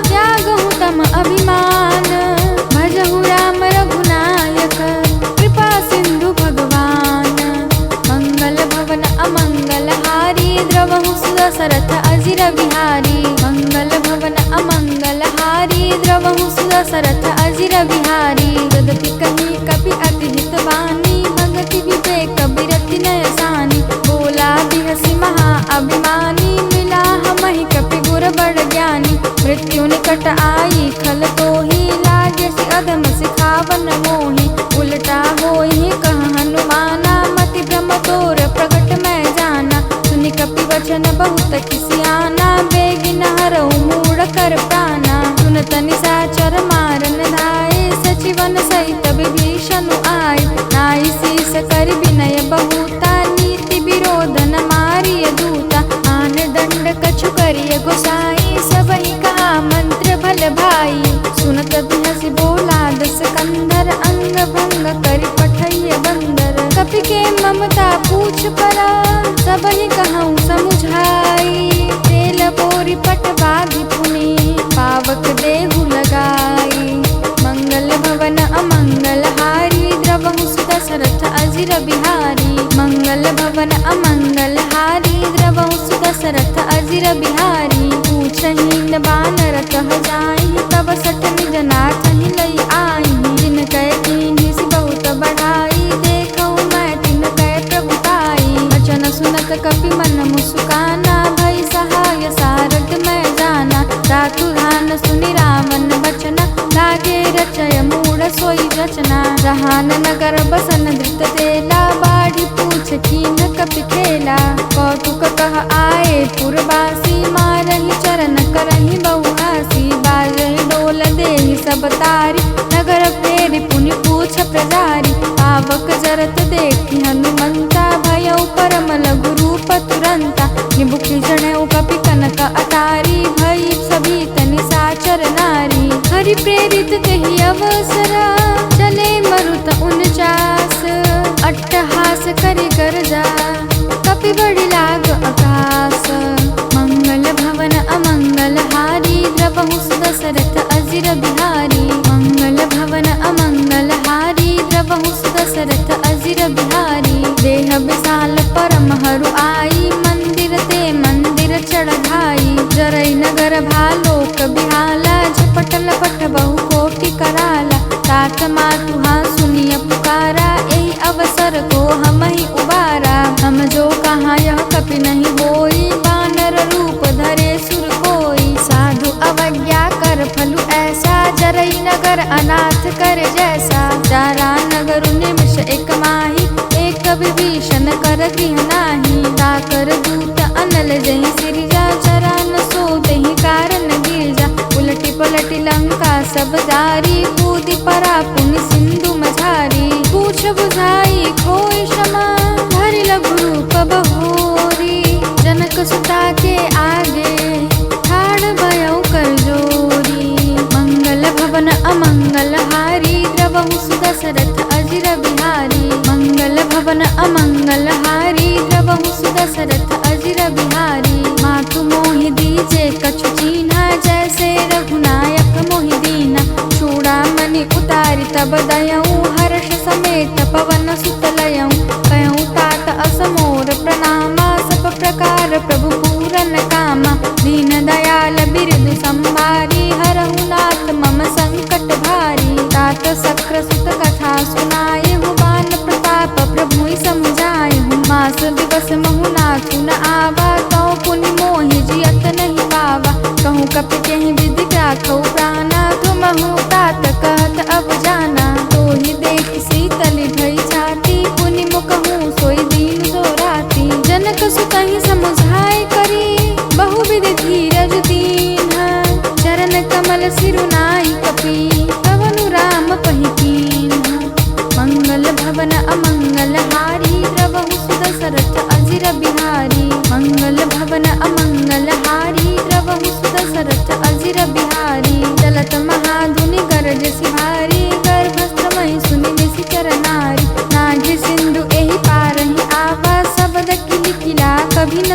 त्यागहु तम अभिमान। भजहु राम रघुनायक, कृपा सिंधु भगवान। मंगल भवन अमंगल हारी, द्रवहु सुदशरथ अजिर बिहारी। मंगल भवन अमंगल हारी, द्रवहु सुदशरथ अजिर बिहारी। यद्यपि कही कपि अति हित वाणी, भगति विवेक बिरति नय सानी। बोला बिहसि महा अभिमानी, मिला हमहि कपि गुर बड़ ज्ञानी। मृत्यु निकट आई खल तोहि, लागे सि अधम सिखावन मोहि। उलटा होहि कह हनुमाना, मति भ्रम तोर प्रगट मैं जाना। सुनि कपि वचन बहुत खिसियाना, बेगी न हरहु मूढ़ कर प्राणा। सुनत निशाचर मारन धाये, सचिवन सहित विभीषण आए। नाई शीस कर विनय बहुता, नीति विरोध न मारिय दूता। आन दंड कछु करिय गोसाई, सबहि कहा मंत्र भल भाई। सुनत बिहसि बोला दस कंधर, अंग भंग करि पठैय बंदर। कपि के ममता पूछ परा, सबहि कहऊँ समुझाई। तेल बोरि पट बाधि पुनि, पावक देहु लगाई। मंगल भवन अमंगल हारी, द्रवहु सुदशरथ अजिर बिहारी। मंगल भवन अमंगल हारी, द्रवहु सुदशरथ अजिर बिहारी। पूछहि न बानर कह जाई, तब सठ निज नाथ ही लई आई। जिन कह कीन्हि सि बहुत बढ़ाई, देखऊँ मैं तिन कह प्रभुताई। वचन सुनत कपि मन मुस्काना, भई सहाय सारथ मैं जाना। रातु धान सुनि रावण बचना, लागे रचय मूढ़ सोई रचना। रहान नगर बसन धृत देला, बाढ़ि पूछ कीन कपि खेला। कौतुक कह आए पुरवासी, मारहि चरण करहि बहुहासी। बाजहि डोल देहि सब तारी, नगर फेरि पुनि पूछ प्रजारी। पावक जरत देखि हनुमंता, भयउ परम लघु रूप तुरंता। निबुखि जनेऊ कपि कनक अटारी, भई सभीत निशाचर नारी। हरि प्रेरित तेहि अवसरा, चले मरुत 49। अट्टहास करि गरजा, कपि बड़ि लाग आकाश। मंगल भवन अमंगल हारी, द्रवहु सुदशरथ अजिर बिहारी। मंगल भवन अमंगल हारी, द्रवहु सुदशरथ अजिर बिहारी। देह विशाल परम हरु आई, मंदिर ते मंदिर चढ़ाई। जरई नगर भालोक बिहाला, झपट लपट बहु कोटि कराला। तात मातुहा सुनिय पुकारा, एहि अवसर को हमहि उबारा। हम जो कहाँ यह कपि नहीं होई, बानर रूप धरे सुर कोई। साधु अवज्ञा कर फलु ऐसा, जरई नगर अनाथ कर जैसा। जारा नगर निमिष एक माही, एक विभीषण कर गृह नाही। ताकर दूत अनल जहि सिरजा, जरा न सो देहि कारण गिरजा। उलटि पलटि लंका सब जारी, कूदि परा पुनि सिंधु मझारी। पूछ बुझाई खोई क्षमा, धरि लघु रूप बहोरी। जनक सुता के आगे, ठाड़ भयउ कर जोरी। मंगल भवन अमंगल हारी, द्रवहु सुदशरथ अजिर बिहारी। मंगल भवन अमंगल हारी, द्रवहु सुदशरथ अजिर बिहारी। मातु मोहि दीजे कछु चीन्हा, जैसे रघुनायक मोहि दीना। चूड़ामणि उतारि तब दयऊँ, हर्ष समेत पवन सुत लयऊँ। कहऊँ तात असमोर प्रणामा, सब प्रकार प्रभु पूरन कामा। दीन दयाल बिरदु संभारी, हरहु नाथ मम संकट भारी। तात सक्र सुत कथा सुनाए हूँ, बान प्रताप प्रभु समुझाए हूँ। मास दिवस महु नाथु न आवा, कौ पुनि मोहि जियत नहीं पावा। कहूँ कपि केहि विधि राखौ प्राणा, तुमहु तात कहत अब जाना। तो ही देख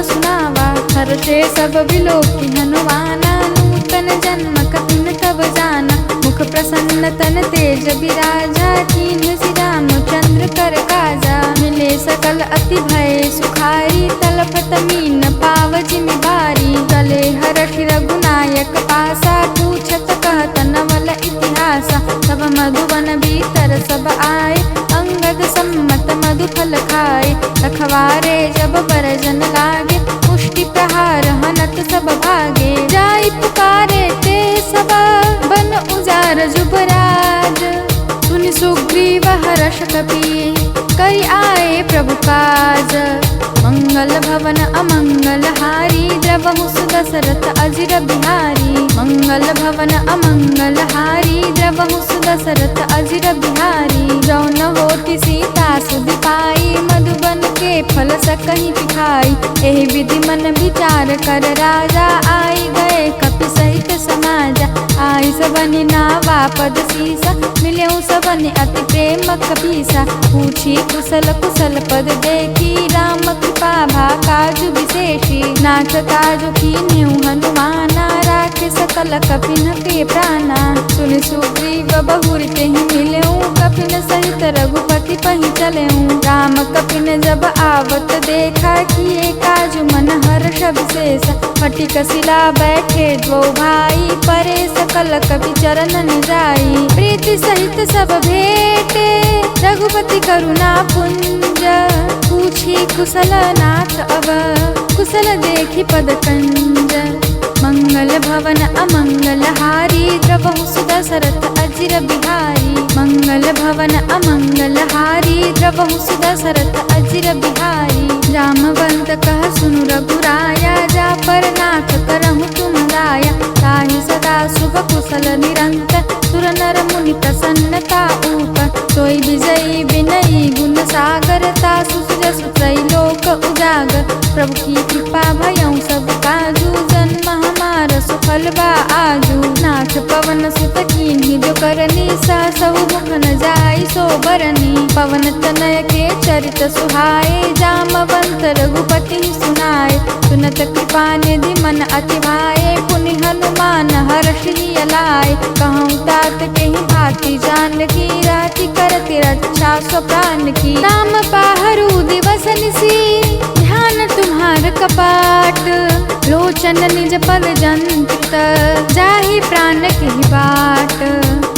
न सुनावा। हर्षे सब विलोकी हनुमाना, नूतन जन्म कपिन तब जाना। मुख प्रसन्न तन तेज विराजा, कीन्ह श्री रामचंद्र कर काजा। मिले सकल अति भय सुखारी, तलपत मीन पाव जिमि बारी। गले हरषि रघुनायक पासा, पूछत कहत नवल इतिहासा। तब मधुवन भीतर सब आए, अंगद सम्मत मधु फल खाए। रखवारे जब बरजन लागे, मुष्टि प्रहार हनत सब भागे। जाई पुकारे ते सब, बन उजार जुबराज। सुनि सुग्रीव हर्ष कपि, करि आए प्रभु काज। मंगल भवन अमंगल हारी, द्रवहु सुदशरथ अजिर बिहारी। मंगल भवन अमंगल हारी, द्रवहु सुदशरथ अजिर बिहारी। जौ न होति सीता सुधि पाई, मधुबन के फल सकहि खाई। एहि विधि मन विचार कर राजा, आई गए कपि सहित समाजा। आई सबनि नावा पद सीसा, मिलेउ सबनि अति प्रेम कपीसा। पूछी कुशल कुशल पद देखी, राम कृपा भा काजु विशेषी। नाथ काजु कीन्हु हनुमाना, राखे सकल कपिन के प्राणा। सुनि सुग्रीव बहुरि तेहि मिलेउ, कपिन सहित रघुपति पहि चलेउ। राम कपिन जब आवत देखा, किए काजु मन हर्ष विशेष। फटिक शिला बैठे द्वौ भाई, परे सकल कपि चरण निजाई। प्रीति सहित सब भेटे, रघुपति करुणा पुंज। पूछी कुशल नाथ अब, कुशल देखि पद कंज। मंगल भवन अमंगल हारी, द्रवहु सुदशरथ अजिर बिहारी। मंगल भवन अमंगल हारी, द्रवहु सुदशरथ अजिर बिहारी। जामवंत कह सुनु रघुराया, जा पर नाथ करहु तुम दाया। ताहि सदा शुभ कुशल निरंतर, सुर नर मुनि प्रसन्नता ऊपर। सोई विजयी विनयी गुण सागर, तासु सुजसु त्रैलोक उजागर। प्रभु की कृपा भयउ सब काजू, जन्म हमार सुफल बा आजू। नाथ पवन सुत कीन्ही जो करनी, सहु मुख न जाई सो बरनी। पवन तनय के चरित सुहाए, जामवंत रघुपति सुनाए। सुनत कृपा निधि मन अति भाए, पुनि हनुमान हर्षि अलाए। कहूँ तात केहि भांति जानकी, राति करति रक्षा स्व प्राण की। नाम पाहरु दिवस निसी, ध्यान तुम्हार कपाट। लोचन निज पद जंत, जाहि प्राण केहि बाट।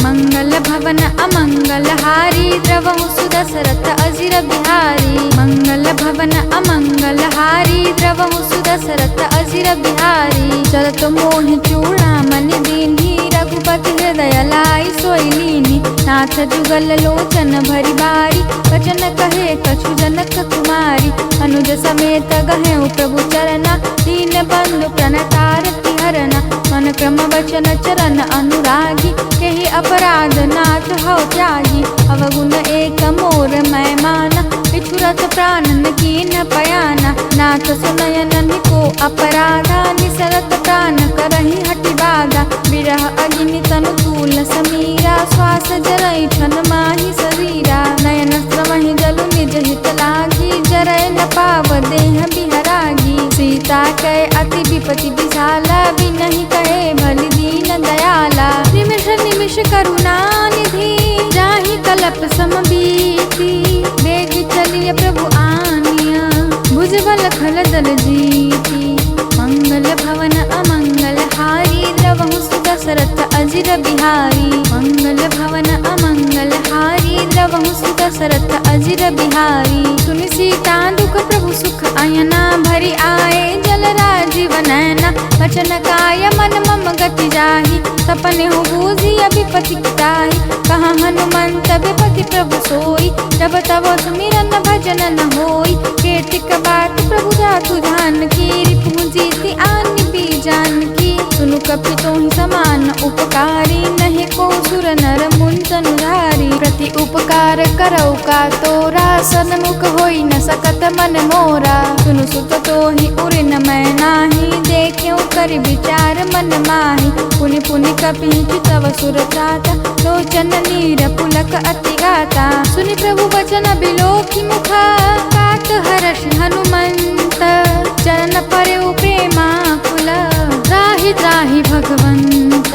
मंगल भवन अमंगल हारी, द्रवहु सुदशरथ अजिर बिहारी। मंगल भवन अमंगल हारी, द्रवहु सुदशरथ अजिर बिहारी। चलत मोहि चूड़ामणि दीन्ही, रघुपति हृदय लाई सोई लीन्ही। नाथ जुगल लोचन भरि बारी, वचन कहे कछु जनक कुमारी। अनुज समेत गहेउ प्रभु चरना, दीन बंधु प्रणतारति हरना। मन क्रम वचन चरण अनुरागी, केहि अपराध नाथ हौ त्यागी। अवगुण एक मोर मैं माना, बिछुरत प्राणन कीन्ह पयाना। नाथ सुनयन को अपराधा, निसरत प्राण करहि हठि बाधा। विरह अग्नि तनु तूल समीरा, श्वास जरई छन माहि शरीरा। नयन श्रवहि जलु निज हित लागी, जरय न पाव देह बिहरागी। सीता कै अति विपति विशाला, बिनहि कहे भलि दीन दयाला। निमिष निमिष करुणा निधि, जाहि कलप सम बीति। बेग चलिय प्रभु आनिया, भुजबल खल दल जीति। मंगल भवन अमंगल हारी, द्रवहु सुदशरथ अजिर बिहारी। मंगल भवन अमंगल हारी, द्रवहु सुदशरथ अजिर बिहारी। सुनि सीता दुख प्रभु सुख अयना, भरि आए जल राजीव नयना। वचन काय मन मम गति जाहि, सपने हो बूझी विपति ताहि। कहाँ हनुमंत विपति प्रभु सोई, जब तब सुमिरन भजन न होई। केतिक बाट प्रभु जातु ध्यान की, रिपु जीति आनि बीजान की। सुनु कपि तोहि समान उपकारी, नहीं को सुर नर मुनि तनुधारी। अति उपकार करौ का तोरा, सन्मुख होई न सकत मन मोरा। सुनु सुत तोहि उर न मैं नाही, देख्यौ कर विचार मन माहि। पुनि पुनि कपि तव सुर त्राता, लोचन नीर पुलक अति गाता। सुनि प्रभु वचन बिलोकि मुखा, तात हर्ष हनुमंत। चरण पर्यो प्रेमाकुल, त्राहि त्राहि भगवंत।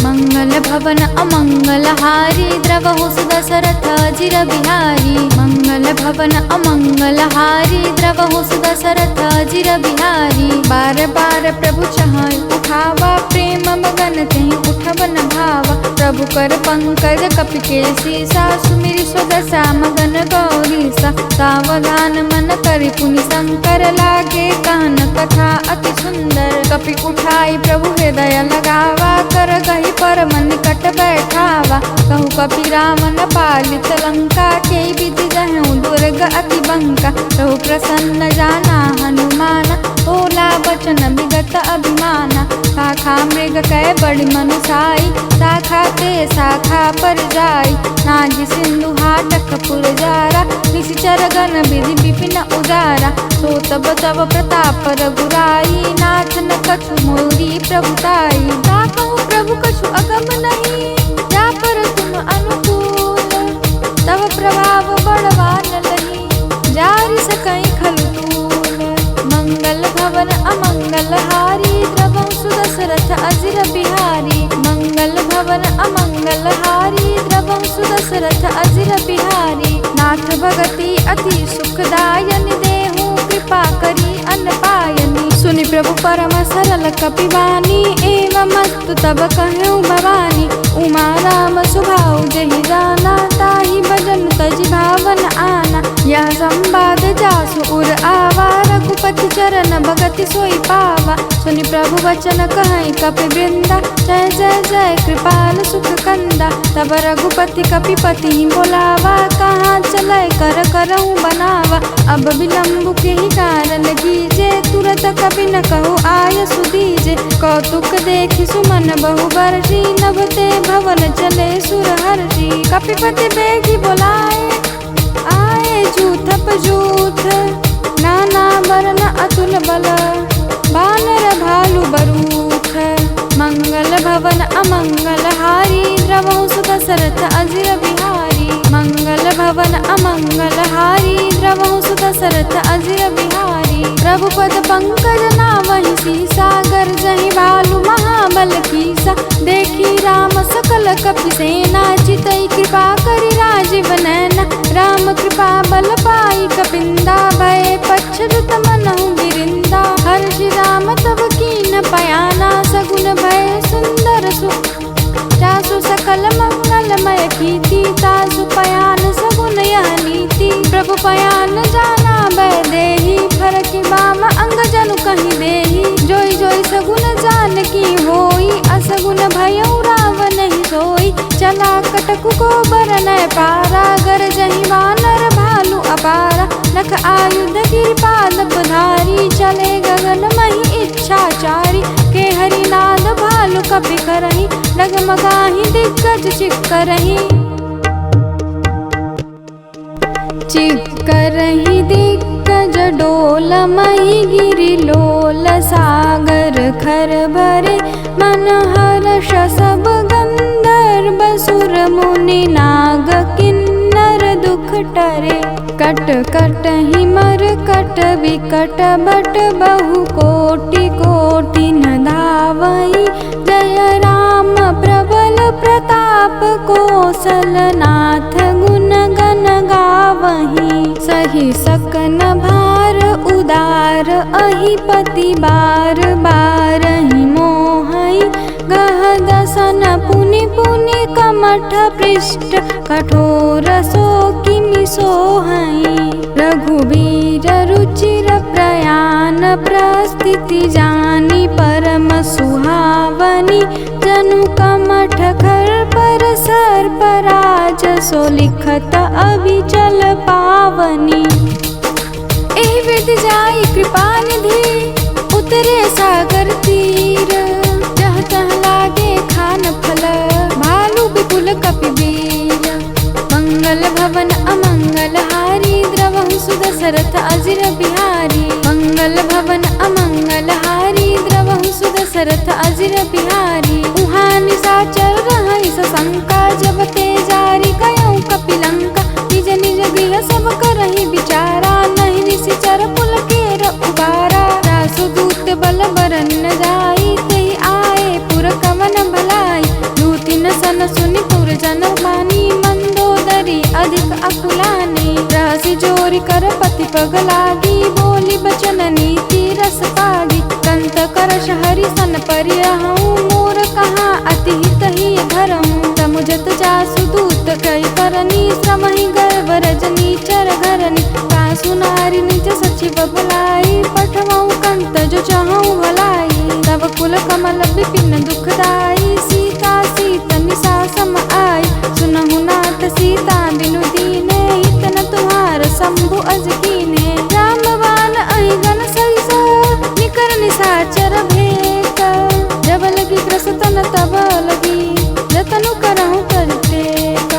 मंगल भवन अमंगल हारी, द्रवहु सुदशरथ अजिर बिहारी। मंगल भवन अमंगल हारी, द्रवहु सुदशरथ अजिर बिहारी। बार बार प्रभु चहै उठावा, प्रेम मगन तेहि उठब न भावा। प्रभु कर पंकज कपि केसीसा, सुमिरि स्वदशा मगन गौरीसा। सावधान मन करि पुनि शंकर, लागे कान कथा अति सुंदर। कपि उठाई प्रभु हृदय लगावा, कर गहि परम निकट बैठावा। कहु कपि रावण पालित लंका, के विधि जहु दुर्ग अति बंका। प्रभु प्रसन्न जाना हनुमाना, होला वचन विगत अभिमाना। शाखा मृग कै बड़ि मनुसाई, शाखा ते शाखा पर जाई। नाग सिंधु हाटक पुरजारा, निशिचर गण विधि विपिन उजारा। सो तब तब प्रताप रघुराई, नाथ न कछु मोरी प्रभुताई। ताकहु प्रभु कछु अगम नहीं, जा पर तुम अनुकूल। तब प्रभाव बड़वान लही, जारि सकई खलु तूल। मंगल भवन अमंगल हारी, द्रवहु सुदशरथ अजिर बिहारी। मंगल भवन अमंगल हारी, द्रवहु सुदशरथ अजिर बिहारी। नाथ भगति अति सुखदायनि, देहु कृपा करी अन्न पायनि। सुनि प्रभु परम सरल कपिवानी, एवमस्तु तब कहउँ भवानी। उमा राम सुभाउ जहि जाना, ताहि भजन तजि भावन आना। यह संवाद जासु उर आवा, रघुपति चरण भगति सोई पावा। सुनि प्रभु वचन कहै कपि वृंदा, जय जय जय कृपाल सुख कंदा। तब रघुपति कपिपति बोलावा, कहाँ चलै कर करहु बनावा। अब विलम्ब के ही कारण कीजे, तुरत कपि न कहु आय सुदीजे। कौतुक देखि सुमन बहु बरसी, नभ ते भवन चले सुरहर्षि। कपिपति बेगी बोलाए, आए जूथप जूथ। नाना वरन अतुल बल, बानर भालु बरूथ। मंगल भवन अमंगल हारी, द्रवहु सुदशरथ अजिर बिहारी। मंगल भवन अमंगल हारी, द्रवहु सुदशरथ अजिर बिहारी। प्रभु पद पंकज नावहि सीसा, गर्जहि भालु महाबल कीसा। देखी राम सकल कपि सेना, चितई कृपा करि राजीव नैना। राम कृपा बल पाई कपिंदा, भय पच्छरुत मनहु गिरिंदा। हर्षि राम तब कीन पयाना, सगुन भय सुंदर सुख। जासु सकल मंगलमय कीर्ति, तासु पयान सगुन यह नीति। प्रभु पयान जाना भय देहि, फरकि बाम अंग जनु कहि देहि। जोई जोई सगुन जानकी होई, असगुन भयउ रावण ही सोई। चला कटकु को बरनय पारा, गरजहि वानर भालु अपारा। नख आयुध गिरिपाद बुधारी, चले गगन महि इच्छाचारी। के हरि नाद भालु कपि करहि, डगमगाहि दिग्गज चिक्करहि। चिक्करहि दिग्गज डोल, महि गिरि लोल। सागर खर भरे मन हर्ष, सब गंधर्व सुर मुनि नाग किन्नर दुख टरे। कट कट ही मर कट विकट, बट बहु कोटि कोटि न धावई। जय राम प्रबल प्रताप, कौशलनाथ गुण गण गावही। सही सकन भार उदार, अहिपति बार बार ही मोहई। गह दसन पुनि पुनि कमठ पृष्ठ, कठोर सो किमि सोहई। रघुवीर रुचिर प्रयान, प्रस्थिति जानी परम सुहावनी। जनु कमठ खर पर सर्पराज, सो लिखत अभिचल पावनी। एहि विधि जाई कृपा निधि, उतरे सागर तीर। जह तह लागे खान फल, भालु विपुल कपि वीर। भवन अमंगलहारी द्रवहु सुदशरथ अजिर बिहारी। मंगल भवन अमंगलहारी द्रवहु सुदशरथ अजिर बिहारी। उहाँ निशाचर रहै सशंका जब ते जारी कयौ कपिलंका। निज निज गृह सब करहि विचारा नहीं निशिचर पुलकेर उबारा। रासुदूत बल बरन न जाई तेहि आए पुर कवन भलाई। दूतिन सन सुनि पुर जन मानी मंदोदरी अधिक अकुलानी। राशि जोरि कर पति पग लागी बोली बचन नीति रस पागी। कंत करश हरि सन परिरहूँ मोर कहाँ अति हित ही धरहूँ। समुझत जासु दूत कई करनी श्रमहि गर्भ रजनी चर घरनी। सासु नारी निज सचिव बुलाई पठवऊ कंत जो चाहूँ भलाई। तब कुल कमल विपिन दुखदाई सीता सीत निशा सम आई। सुनहु नाथ सीता बिनु दीने इतन तुम्हार शंभु अज कीने। रामबाण अहिगन सहिस निकर निशाचर भेक। जब लगी ग्रसतन तब लगी जतनु करहु परितेक।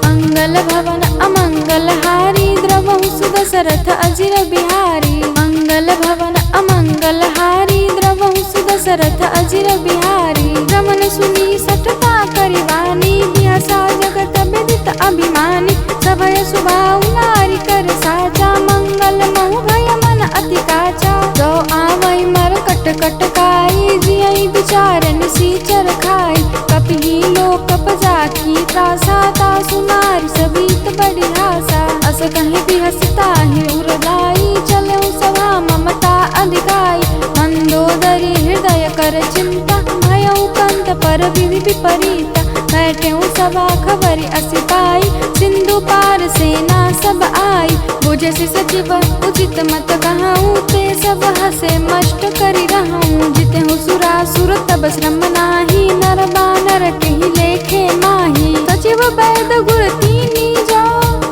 मंगल भवन अमंगलहारी द्रवहु सुदशरथ अजिर बिहारी। मंगल भवन अमंगलहारी द्रवहु सुदशरथ अजिर बिहारी। रमन सुनी सठता करिवानी बिहसा जगत विदित अभिमानी। सभय सुभाउ नारी कर साचा मंगल महु भय मन अति काचा। जो आवै मर कट कट काई जियहि विचार निशिचर खाई। कपिहि लोक पजाकी त्रासा तासु नारी सबीत बड़ी हासा। अस कहि बिहसता ही उरलाई चलऊ सभा ममता अधिकाई। मंदोदरी हृदय कर चिंता भयऊ कंत पर विधि विपरीता। बैठेऊ सभा खबरि असि पाई सिंधु पार सेना सब आई। बुझसि सचिव उचित मत कहऊँ ते सब हसे मष्ट करि रहूँ। जितेहु सुरासुर तब श्रम नाही नर बानर केहि लेखे माही। सचिव वैद गुर तीनी जो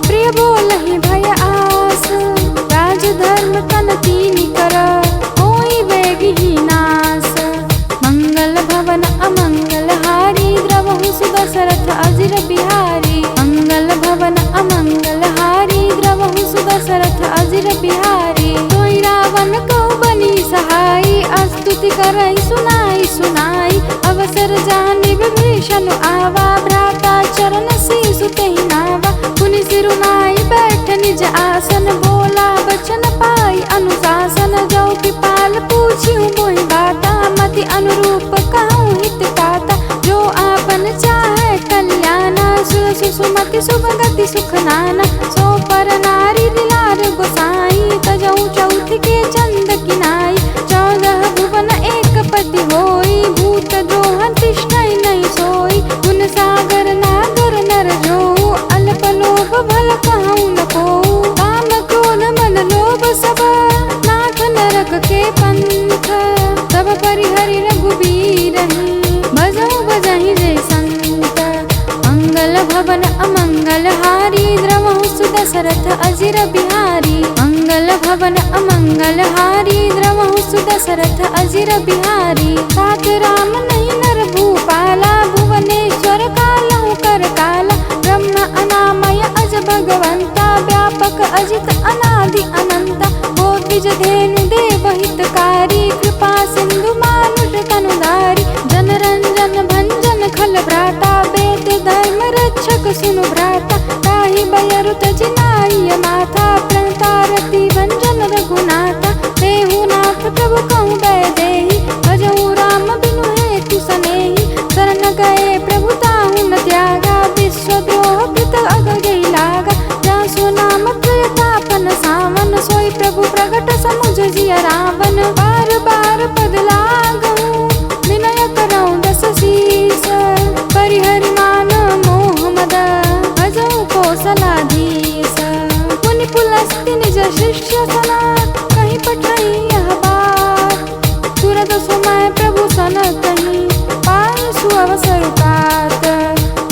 प्रिय बोलहि भय आस। राज धर्म तन तीनी कर होई वेगिहि नास। मंगल भवन अमंगलहारी द्रवहु सुदशरथ अजिर बिहारी। मंगल भवन अमंगलहारी द्रवहु सुदशरथ अजिर बिहारी। तोई रावण कहु बनी सहाई स्तुति करई सुनाई सुनाई। अवसर जानि विभीषण आवा भ्राता चरण शीसु तेहि नावा। पुनि सिरुनाई बैठ निज आसन बोला बचन पाई अनुशासन। जो कृपाल पूछिउ मोहि बाता मति अनुरूप कहूँ हित ताता। जो आपन चाहे कल्याणा सुर सुमति शुभ गति सुख नाना। सो पर नारी दिलार गोसाई तजऊ चौथ के चंद किनाई। 14 भुवन एक पति होई भूत द्रोह तिष्ठै नहीं सोई। गुण सागर नागर नर जो अल्प लोभ भल कहूँ न कोऊ। काम क्रोध मन लोभ सब नाथ नरक के पंथ। तब परिहरि रघुबीर भजऊ बजहि जय संत। मंगल भवन अमंगलहारी द्रवहु सुदशरथ अजिर बिहारी। मंगल भवन अमंगलहारी द्रवहु सुदशरथ अजिर बिहारी। तात राम नहीं नर भूपाला भुवनेश्वर कालहु कर काला। ब्रह्म अनामय अज भगवंता व्यापक अजित अनादि अनंता। गोद्विज धेनु देव हितकारी कृपा सिंधु मानुष तनुधारी। जनरंजन भंजन खल भ्राता वेद धर्म रक्षक सुनु भ्राता। ताहि बयरु तजि नारिय माथा प्रणतारति भंजन रघुनाथा। देहु नाथ प्रभु कहूँ वैदेही भजऊ राम बिनु हेतु सनेही। शरण गए प्रभु ताहु न त्यागा विश्वद्रोह कृत अगई लागा। जासु नाम प्रतापन सावन सोई प्रभु प्रगट समुझ जिय रावण। बार बार पद लागहूँ विनय करऊँ दस शीस। परिहरि मान मोह मद भजऊ कौशलाधीश। मुनि पुलस्त्य निज शिष्य सना कहीं पठई यह बात। तुरत समय प्रभु सन कहीं पाई सुअवसर पात।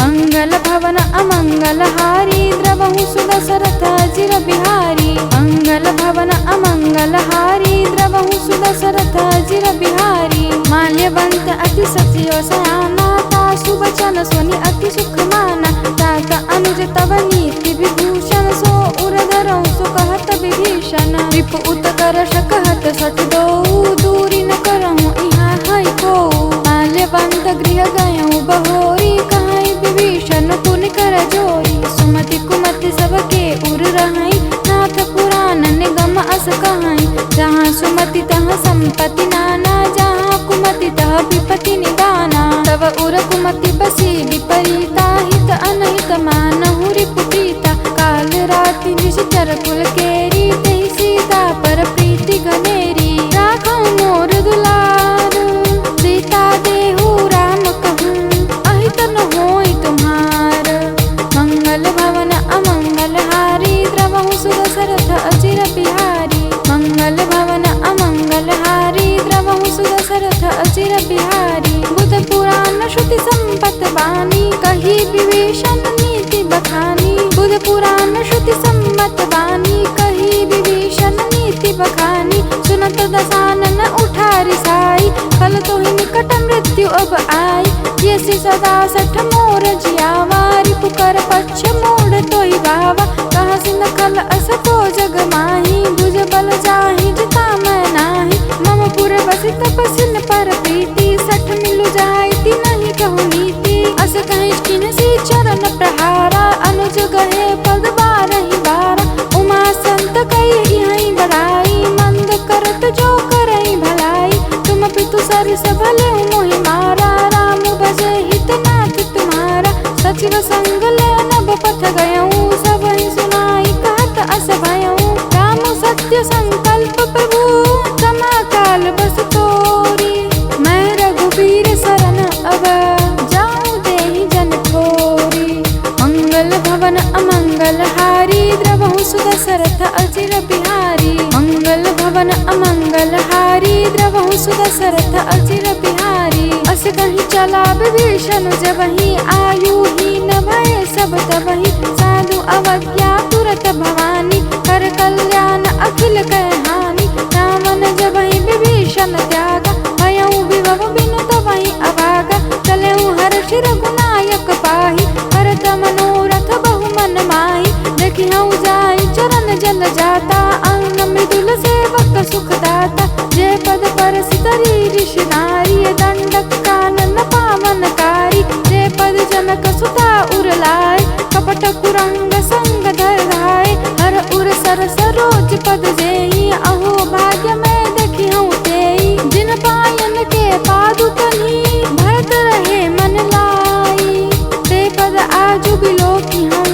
मंगल भवन अमंगलहारी द्रवहु सुदशरथ अजिर बिहारी। मंगल भवन अमंगलहारी द्रवहु सुदशरथ अजिर बिहारी। माल्यवंत अति सत्य सयाना तासु बचन सुनि अति सुख माना। तात अनुज तव नीति विभू मति कुमति सबके उर रहई, नाथ पुराण निगम अस कहई। जहाँ सुमति तहाँ संपत्ति नाना, जहाँ कुमति तह विपत्ति निदाना। तव उर कुमति बसी विपरीता, हित अनहित मानहु रिपुप्रीता। काल राति निश्चर कुल केरी, तहि सीता पर प्रीति घनेरी। राखौ मोर दुलार, सीता देहु राम कहूँ, अहित न होई तुम्हार। मंगल भवन अमंगल हारी, द्रवहु सुदशरथ अचिर बिहारी। मंगल भवन अमंगल हारी, द्रवहु सुदशरथ अचिर बिहारी। बुध पुराण श्रुति संपत बानी, कही विभीषण नीति बखानी। बुध पुराण श्रुति सम्मत बानी, कही विभीषण नीति बखानी। सुनत दसानन उठा रिसाई, कल तो ही निकट मृत्यु अब आई। ये सदा सठ मोर जियावा, रिपुकर पक्ष मोड़ तो ही बावा। कहा सिन कल अस को जग माही, भुज बल जाहि जिता मैं नाही। मम पुर बसि तपसिन पर प्रीति, सठ मिलु जायति नहीं कहु नीति। अस कहि किन्सी चरण प्रहारा, अनुज गहे पद बारहि बारा। उमा संत कहि यहीं बड़ाई, मंद करत जो करई भलाई। तुम पितु सरिस भले मोहि मारा, राम भजे हित नाथ तुम्हारा। सचिव संग ले नभ पथ गयऊँ, सब ही सुनाई कहत अस भयऊँ। राम सत्य संकल्प प्रभु, समा काल बस तोरी। मैं रघुबीर शरण अब, जाऊँ देहि जन खोरी। मंगल भवन अमंगल हारी, द्रवहु सुदशरथ अचिर बिहारी। मंगल भवन अमंगल हारी, द्रवहु सुदशरथ अचिर बिहारी। अस कहीं चला विभीषण जबहि, आयु हीन भय सब तबहि। साधु अवज्ञा तुरत भवानी, कर कल्याण अखिल कह हानि। रावण जबहि विभीषण त्यागा, भयउ विभव बिनु तबहि अभागा। चलऊ हर्षि रघुनायक पाहि, भरत मनोरथ बहु मन माहि। देखिहउ जाई चरण जल जाता, अंग मृदुल सेवक सुखदाता। जय पद पर सितरी ऋषि नारी, दंडक कानन पावनकारी। जय पद जनक सुता उर लाय, कपट कुरंग संग धर धाय। हर उर सर सरोज पद जेहि, अहो भाग्य मैं देखिहउ तेहि। जिन पायन के पादु तन्हि, भरत रहे मन लाई। ते पद आजु बिलोकी हम,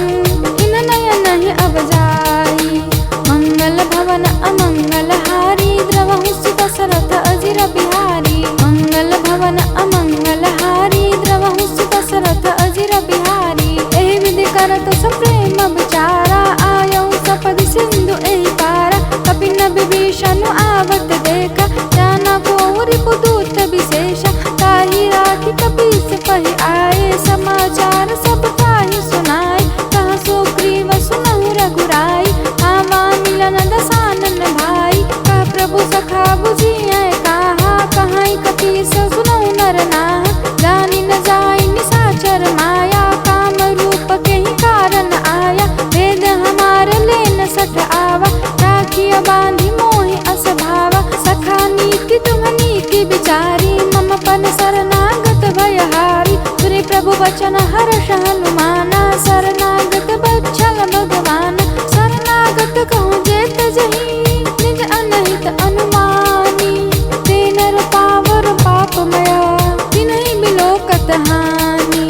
इन नयन ही अब जाई। मंगल भवन अमंगल हारी, द्रवहु सुदशरथ अचिर बिहारी। मंगल भवन अमंगल हारी, द्रवहु सुदशरथ अचिर बिहारी। एहि विधि करत सप्रेम विचारा, आयऊ सपदि सिंधु एहि पारा। कपिन विभीषण आवत देखा, जाना को रिपुदूत विशेषा। ताहि राखी कपीस पहि आए, समाचार सब ताहि सुनाए। कहा सो ग्रीव सुनहु रघुराई, आवा मिलन दसानन भाई। कह प्रभु सखा बुझिए कहा, कहाई कपीस सुनहु नर नाहा। जानि न जाई निशाचर माया, काम रूप के ही कारण आया। वेद हमार लेन सठ आवा, राखिया बांधि मोहि अस भावा। सखा नीति तुम नीति विचारी, मम पन शरणागत भयहारी। सुनि प्रभु वचन हर्ष हनुमाना, शरणागत बच्छल भगवान। शरणागत कहूँ जेत जही, निज अनहित अनुमानी। ते नर पावर पापमया, तिन्हि बिलोकत हानि।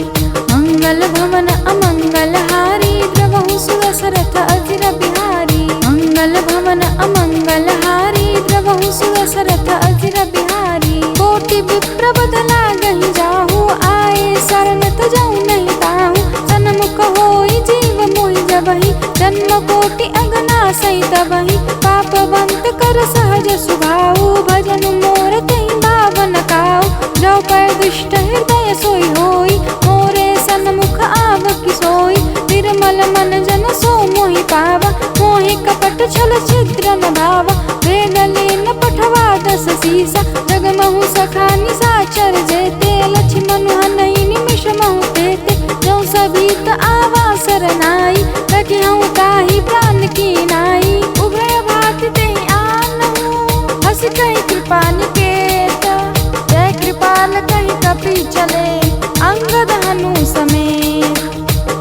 मंगल भवन अमंगल हारी, द्रवहु सुदशरथ अचिर बिहारी। मंगल भवन अमंगल हारी, द्रवहु सुदशरथ अचिर बिहारी। कोटि विप्र बदला गहि जाहु, आए शरण तजहु नहीं ताहु। सन्मुख होई जीव मोहि जबहि, जन्म कोटि अगना सही तबहि। पापवंत कर सहज सुभाऊ, भजन मोर तहि भावन काऊ। जो पर दुष्ट हृदय सोई होई, मोरे सन्मुख आवकी सोई। निर्मल मन जन सो मोहि पावा, मोहि कपट छल छिद्र न भावा। वेद लेन पठवा दस सीसा, जगमहु सखा निशाचर जेते। लक्ष्मण हनहि निमिष महु तेते, जो सभीत आवा सरनाई। रखिहउ ताहि प्राण की नाई, उभय भाति तेहि आनहु। हस कहि कृपा निकेत, जय कृपाल कहि कपि चले। अंगद हनु समेत,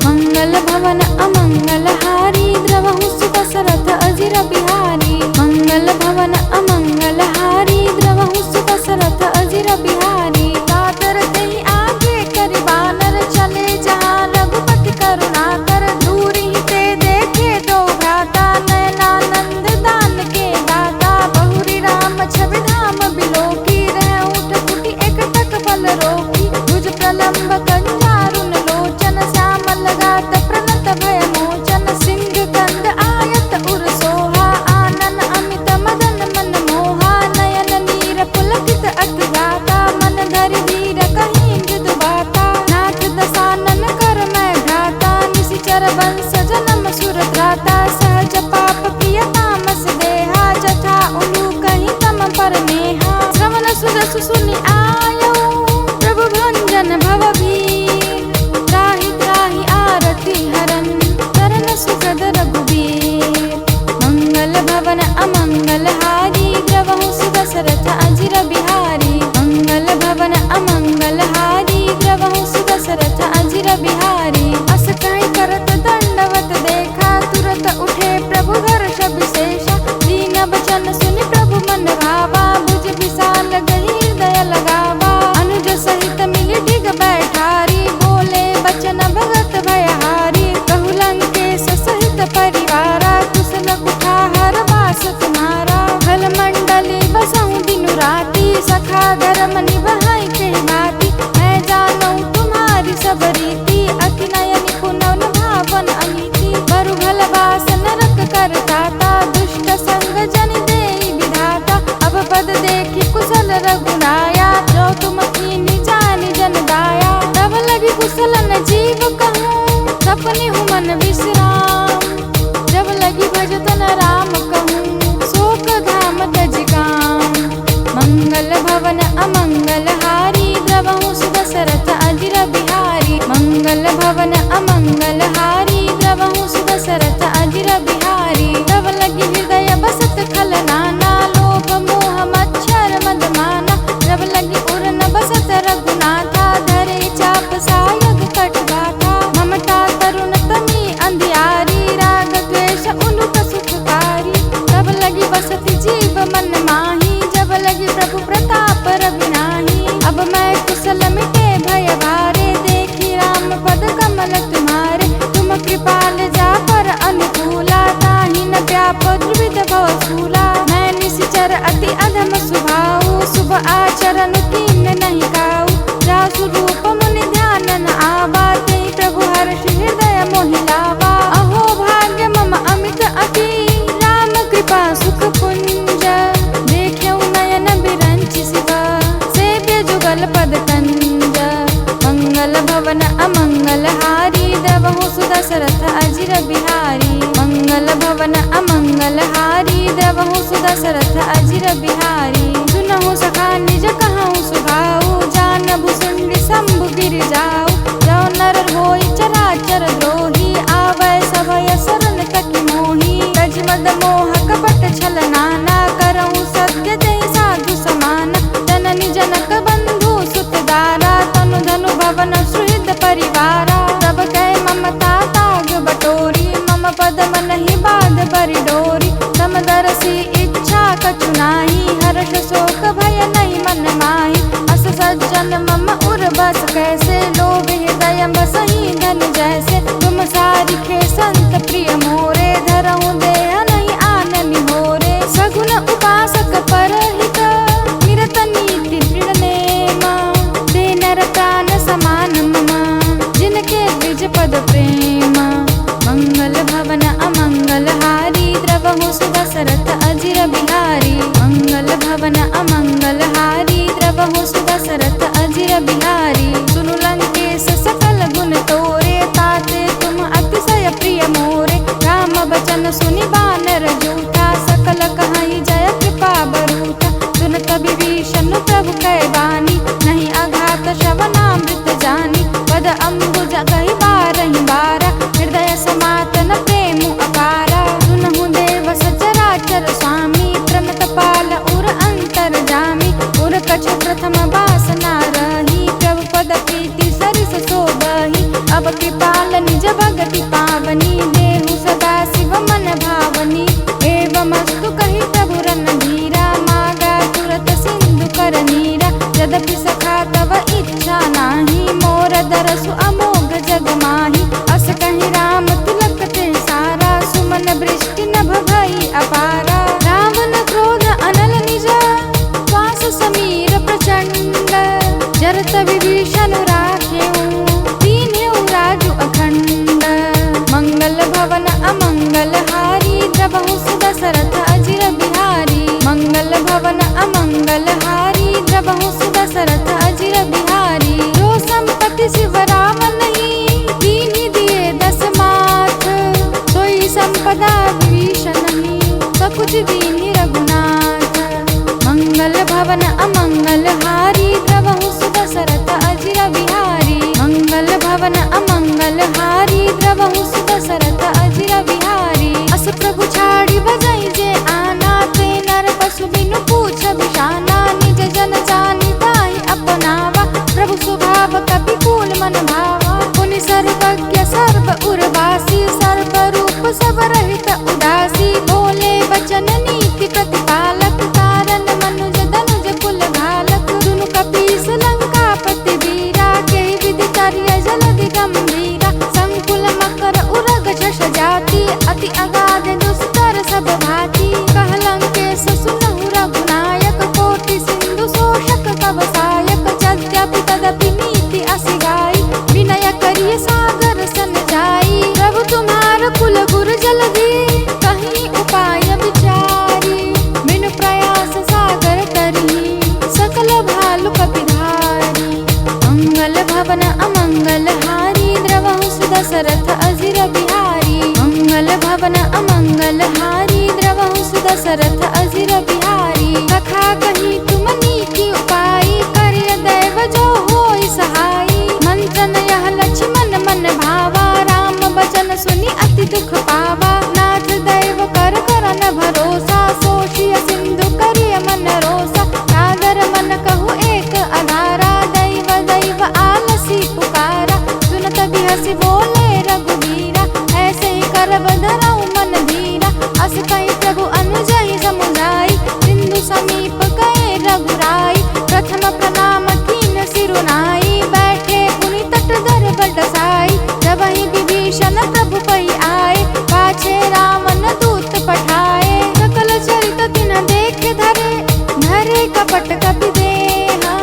मंगल भवन अमंगलहारी द्रवहु सुदशरथ अजिर बिहारी। मंगल भवन अमंगलहारी द्रवहु सुदशरथ अजिर बिहारी। कातर तेहि आगे करि बानर चले जहाँ रघुपति करुणाकर। दूर ही ते देखे दो भ्राता नयनानंद दान के दाता। बहुरी राम छवि धाम बिलोकी रह उठ फुटी एक टक बल रोकी। भुज प्रलंब कंजारुन लोचन श्यामल गात प्रणत भय मोचन। सिंह कंद आयत उर सोहा आनन अमित मदन मन मोहा। नयन नीर पुलकित अति गाता मन धरि धीर कहीं मृदु बाता। नाथ दसानन कर मैं भ्राता निशिचर वंश जन्म सुर त्राता। सहज पाप प्रिय तामस देहा जथा उलू कहीं तम पर नेहा। श्रवण सुरसु सुनि आयो प्रभु भंजन भव भीर। त्राहि त्राहि आरती हरन चरण सुखद रघुबीर। मंगल भवन अमंगलहारी द्रवहु सुदशरथ अजिर बिहारी। मंगल भवन अमंगलहारी द्रवहु सुदशरथ अजिर बिहारी। अस कहीं करत दंडवत देखा तुरत उठे प्रभु हर्ष विशेषा। दीन बचन सुनि प्रभु मन भावा भुज विशाल गही हृदय लगावा। अनुज सहित मिली डिग बैठारी बोले बचन भगत भयहारी। कहु लंकेश सहित परिवारा कुशल कुठार वास तुम्हारा। फल मंडली बसहु दिनु राती सखा धर्म निभाई के भांति। मैं जानू तुम्हारी सब रीति अति नयन पुनः भावन अनीति। बरु भल वास नरक करताता दुष्ट संग जन देई विधाता। अब पद देखी कुशल रघुनाया जो तुम कीनी जानी जन दाया। तब लगी कुशल न जीव कहूँ सपने हूँ मन विश्राम। जब लगी भजतन राम कहूँ शोक धाम तज काम। मंगल भवन अमंगलहारी द्रवहु सुदशरथ अजिर बिहारी। मंगल भवन अमंगलहारी द्रवहु सुदशरथ अजिर बिहारी। तब लगी हृदय बसत खल नाना लोभ मोह मच्छर मद माना। जब लगी उर न बसत रघुनाथा धरे चाप सायग कटगाथा। ममता तरुण तमी अंधियारी राग द्वेष उनुक सुखकारी। तब लगी बसती जीव मन माही जब लगी प्रभु प्रताप रविनाही। अब मैं कुशल मिटे भय भारे देखी राम पद कमल तुम्हारे। तुम कृपाल जा पर अनुकूला ताहि न व्याप द्विविध भवसूला। मैं निशिचर अति अधम स्वभाव शुभ आचरण कीन नहीं काऊ। जासु रूप मुनि ध्यान न आवा तेहि प्रभु हर्ष हृदय मोहि लावा। अहो भाग्य मम अमित अति राम कृपा सुख पुंज। देख्यौ नयन बिरंचि शिवा सेव्य जुगल पद कंज। मंगल भवन अमंगलहारी द्रवहु सुदशरथ अजिर बिहारी। मंगल भवन अमंगलहारी द्रवहु सुदशरथ अजिर बिहारी। सुनहु सखा निज कहूँ सुभाऊ जान भुसुंडी शंभु गिर जाऊ। जो नर होई चराचर द्रोही आवै सभय शरण तकी मोही। तज मद मोह कपट छल नाना करहु सत्य जय साधु समाना। जननी जनक बंधु सुत दारा तनु धनु भवन सुहृद परिवारा। तब कह ममता ताग बटोरी मम पद मन ही बाध बरि डोरी। तम दरसी इच्छा कछु नाही हर्ष शोक भय नहीं मन माही। अस सज्जन मम उर बस कैसे लोभ हृदय बसहि धन जैसे। तुम सारिखे संत प्रिय मोरे धरहु देह नहीं आन निहोरे। सगुन उपासक परहित निरत नीति दृढ़ नेमा। दे नर प्राण समान मम जिनके द्विज पद प्रेम। मंगल भवन अमंगलहारी द्रवहु सुदशरथ अजिर बिहारी। मंगल भवन अमंगलहारी द्रवहु सुदशरथ अजिर बिहारी। सुनु लंकेश सकल गुण तोरे ताते तुम अतिशय प्रिय मोरे। राम बचन सुनि बानर जूठा सकल कहाई जय कृपा बरूठा। सुनत विभीषण प्रभु कै बानी नहीं अघात श्रवणामृत जानी। पद अम्बुज कहि बारहि बारा हृदय समातन प्रेम अपारा। सुनहु देव सचराचर स्वामी प्रमत पाल उर अंतर जामी। उर कछ प्रथम वासना रही प्रभु पद प्रीति सरिस सोबही। अब कृपाल निज भगति पावनी संपदा विभीषण सकुच दीनि रघुनाथ। मंगल भवन अमंगल हारी द्रवहु सुदशरथ अजिर बिहारी। मंगल भवन अमंगल हारी द्रवहु सुदशरथ अजिर बिहारी। अस प्रभु छाड़ी बजई जे आना ते नर पशु बिनु पूछ बिशाना। निज जन जानि ताहि अपनावा प्रभु स्वभाव कपि कूल मन भावा। पुनि सर्वज्ञ सर्व उर्वासी सर्व रूप सब रहित उदासी। भोले बचन नीति प्रतिपालक तारन मनुज धनुज कुल घालक। दुनु कपीस लंकापति वीरा केहि विधि कार्य जलधि गंभीरा। संकुल मकर उरग झष जाति अति अगाध दुस्तर सब भाति। कहलंकेश सुनहु रघुनायक कोटि सिंधु शोषक तव सायक। यद्यपि तदपि नीति असि गाई विनय करिय सागर सन जाई। प्रभु तुम्हार कुल गुर जलधि कहीं उपाय विचारी। बिनु प्रयास सागर तरही सकल भालु कपिधारी। मंगल भवन अमंगल हारी द्रवहु सुदशरथ अजिर बिहारी। मंगल भवन अमंगल हारी द्रवहु सुदशरथ अजिर बिहारी। कथा कही तुम नीति उपाय करिय दैव जो होई सहाई। मंत्रन यह लक्ष्मण मन भावा राम बचन सुनि अति दुख पावा। नाथ दैव कर करन भरोसा सोषिय सिंधु करिय मन रोसा। सादर मन कहु एक अधारा दैव दैव आलसी पुकारा। सुनत बिहसि बोले रघुवीरा ऐसे ही करब धरऊ मन धीरा। अस कहि प्रभु अनुजहि समुझाई सिंधु समीप गए रघुराई। प्रथम प्रणाम कीन सिरुनाई बैठे पुनि तट दर बरसाई। जबहि विभीषण प्रभु पै आए पाछे रावण दूत पठाए। सकल चरित तिन्ह देख धरे धरे कपट कपि देहा।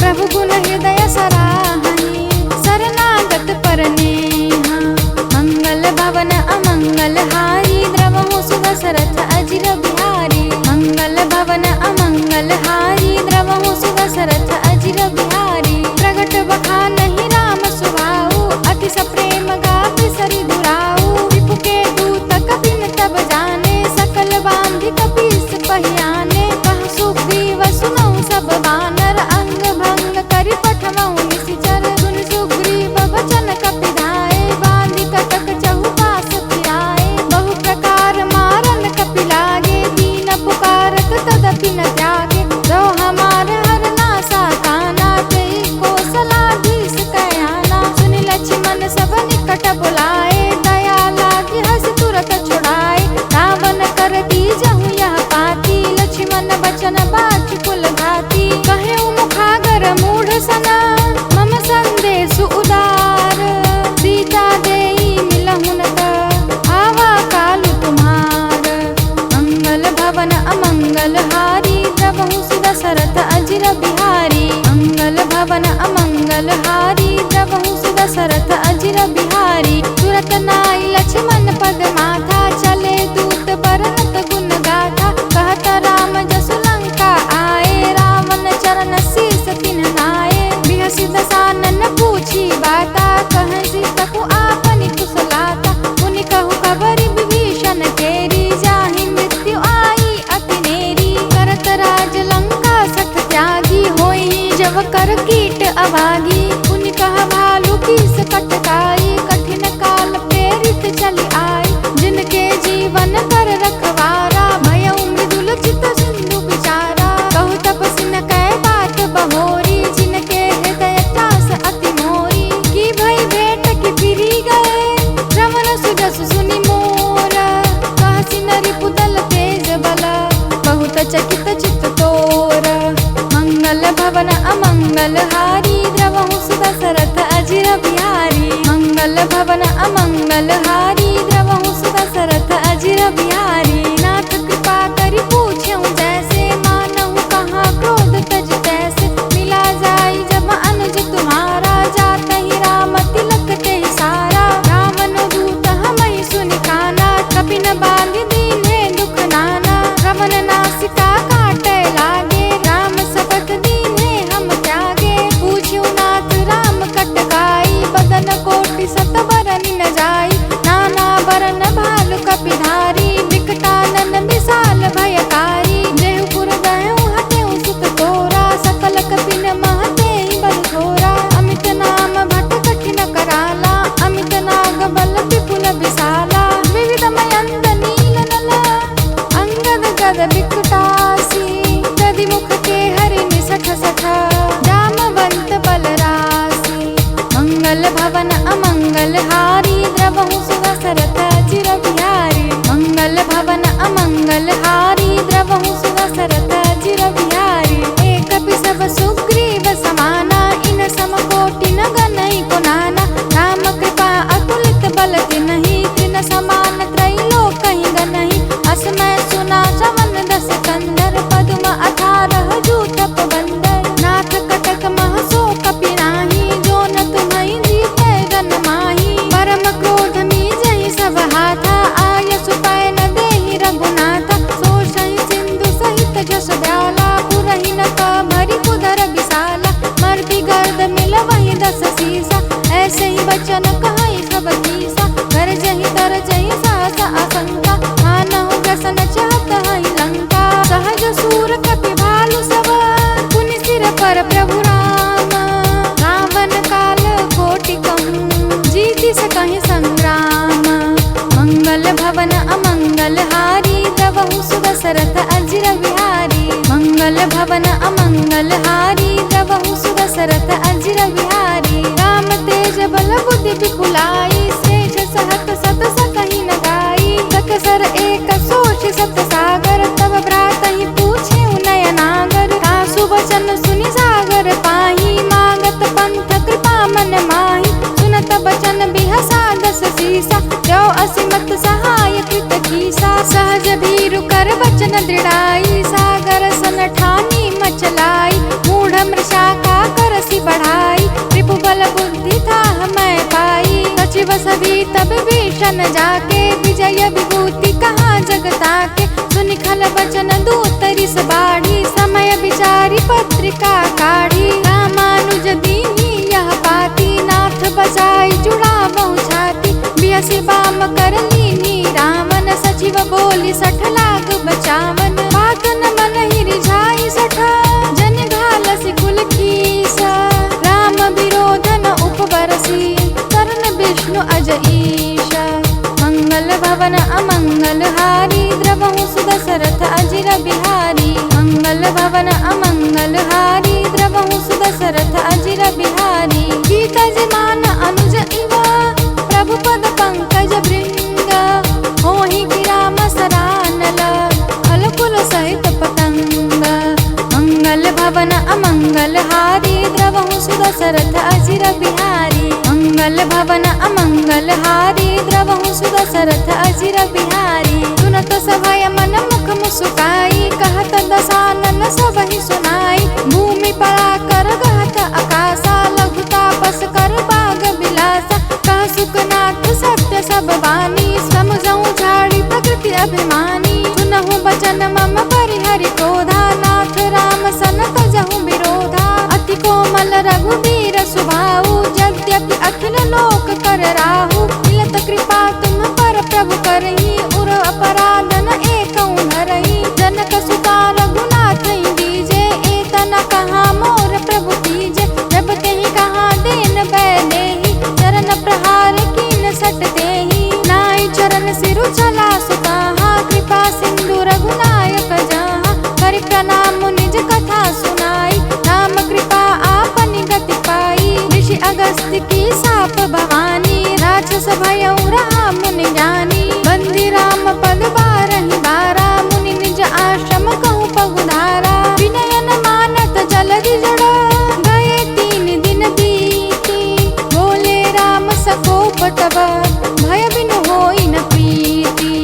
प्रभु गुण हृदय सराहनी शरणागत परनेहा। मंगल भवन अमंगल हारी द्रवहु सुदशरथ अजिर बिहारी। मंगल भवन अमंगल हारी द्रवहु सुदशरथ अजिर बिहारी। प्रगट बखानहि राम सुभाऊ अति सप्रेम गाति सरि दुराऊ। रिपु के दूत कपिन तब जाने सकल बांधि कपीस पहियाने। कह सुग्रीव सुनऊ सब बानर अंग भंग करि पठमऊ निशिचर। सुन सुग्रीव बचन कपिधाए बांधि कटक चहुपास फिराए। बहु प्रकार मारन कपि लागे दीन पुकारत तदपि न त्यागे। जो हमार हरना साताना तेई कौशलाधीश कयाना। सुनि लक्ष्मण सब निकट बुलाए दया लागी हंस तुरत छुड़ाए। रावण कर दीजहु यह पाती लक्ष्मण बचन बाच कुल घाती। कहे मुखागर मूढ़ सना मम संदेशु उदार। सीता देई मिलहु न त आवा कालु तुम्हार। मंगल भवन अमंगल हारी द्रवहु सुदशरथ अजिर बिहारी। मंगल भवन अमंगल हारी द्रवहु सुदशरथ अजिर बिहारी। तुरत नाई लक्ष्मण पद माथा चले दूत बरनत गुण गाथा। कहत राम जसु लंका आए रावण चरण शीस तिन्ह नाए। बिहसि दसानन पूछी बाता कह सीतकु आपनि कुशलाता। मुनि कहु खबरि विभीषण केरी जाहि मृत्यु आई अति नेरी। करत राज लंका सठ त्यागी होई जब कर कीट अभागी। पुनि कह भालु कीस कटकाई कठिन काल प्रेरित चली आई। जिनके जीवन कर रखवारा भयउ मृदुल चित सिंधु बिचारा। कहु तपसि न कै बात बहोरी जिनके हृदय त्रास अति मोरी। की भई भेंट की फिरी गए रमन सुजस सुनि मोर। कहसि न रिपुदल तेज बल बहुत चकित चित तोर। मंगल भवन अमंगल हारी द्रवहु सुदशरथ अजिर बिहारी। मंगल भवन अमंगल हारी द्रवहु सुदशरथ अजिर बिहारी। नाथ कृपा करि पूछेउ जैसे मानहु कहाँ क्रोध तज तैसे। मिला जाई जब अनुज तुम्हारा जातहि राम तिलक तेहि सारा। रावण दूत हमहि सुनि काना कपिन बांधि दीन्हे दुख नाना। रमन नासिका काटे लागे राम शपथ दीन्हे हम त्यागे। पूछ्यु नाथ राम कटकाई बदन कोटि सत बरनि न जाई। नाना बरन भालु कपिधाई। बसन चाहत है लंका। सहज सूर कपि भालु सब पुनि सिर पर प्रभु राम। रावण काल कोटि कहूँ जीति सकहि संग्राम। मंगल भवन अमंगल हारी द्रवहु सुदशरथ अजिर बिहारी। मंगल भवन अमंगल हारी द्रवहु सुदशरथ अजिर बिहारी। राम तेज बल बुद्धि विपुलाई शेष सहत सत सकहि न गाई। सकसर एक सोच सत सागर तब भ्रातहि पूछे नयनागर। कासु वचन सुनि सागर पाही मांगत पंथ कृपा मन माही। सुनत बचन बिहसा दस सीसा जो असिमत सहाय कृत कीसा। सहज भीरु कर वचन दृढ़ाई सागर सन ठानी मचलाई। मूढ़ मृषा का करसी बढ़ाई रिपु बल बुद्धि था मैं पाई। सचिव सभी तब भीषण जाके विजय विभूति कहाँ जगता के। सुनि खल वचन दूतरिस बाढ़ी समय विचारी पत्रिका काढ़ी। रामानुज दीनी यह पाती नाथ बजाई जुड़ा बहु छाती। बियसि बाम कर लीनी रामन सचिव बोली सठ लाग बचावन। बात न मन ही रिझाई सठ जन घालसी कुल कीसा। राम विरोध न उपबरसी करण विष्णु अज ईशा। मंगल भवन अमंगल हारी द्रवहु सुदशरथ अजिर बिहारी। मंगल भवन अमंगल हारी द्रवहु सुदशरथ अजिर बिहारी। गीता जमान अनुज इवा प्रभु पद पंकज भृंग। होहि गिराम सरानल फल कुल सहित पतंग। मंगल भवन अमंगल हारी द्रवहु सुदशरथ अजिर बिहारी। मंगल भवन अमंगल हारी द्रवहु सुदशरथ अजिर बिहारी। सुनत सभय मन मुख मुस्काई कहत दसानन सबहि सुनाई। भूमि परा कर गहत आकाशा लघु तापस कर बाग बिलासा। कह सुखनाथ सत्य सब वाणी समझऊँ झाड़ी प्रकृति अभिमानी। सुनहु बचन मम परिहरि क्रोधा नाथ राम सन तजहु विरोधा। अति कोमल रघुवीर सुभाऊ यद्यपि अखिल लोक कर राहु। मिलत कृपा तुम पर प्रभु करही उर अपराध न एकऊँ धरही। जनक सुता रघुनाथ दीजे एतना कहाँ मोर प्रभु कीजे। जब तेहि कहाँ देन बैदेही चरण प्रहार कीन सट देही। नाई चरण सिरु चला सुताहा कृपा सिंधु रघुनायक जहाँ। करि प्रणाम निज कथा सुनाई राम कृपा आपनि गति पाई। ऋषि अगस्त्य की साप भवानी राक्षस भयउ रहा मुनि ज्ञानी। बंदी राम पद बारहि बारा मुनि निज आश्रम कहूँ पहुधारा। विनयन मानत जलधि जड़ गए 3 दिन बीती। बोले राम सकोप तब भय बिनु होई न प्रीति।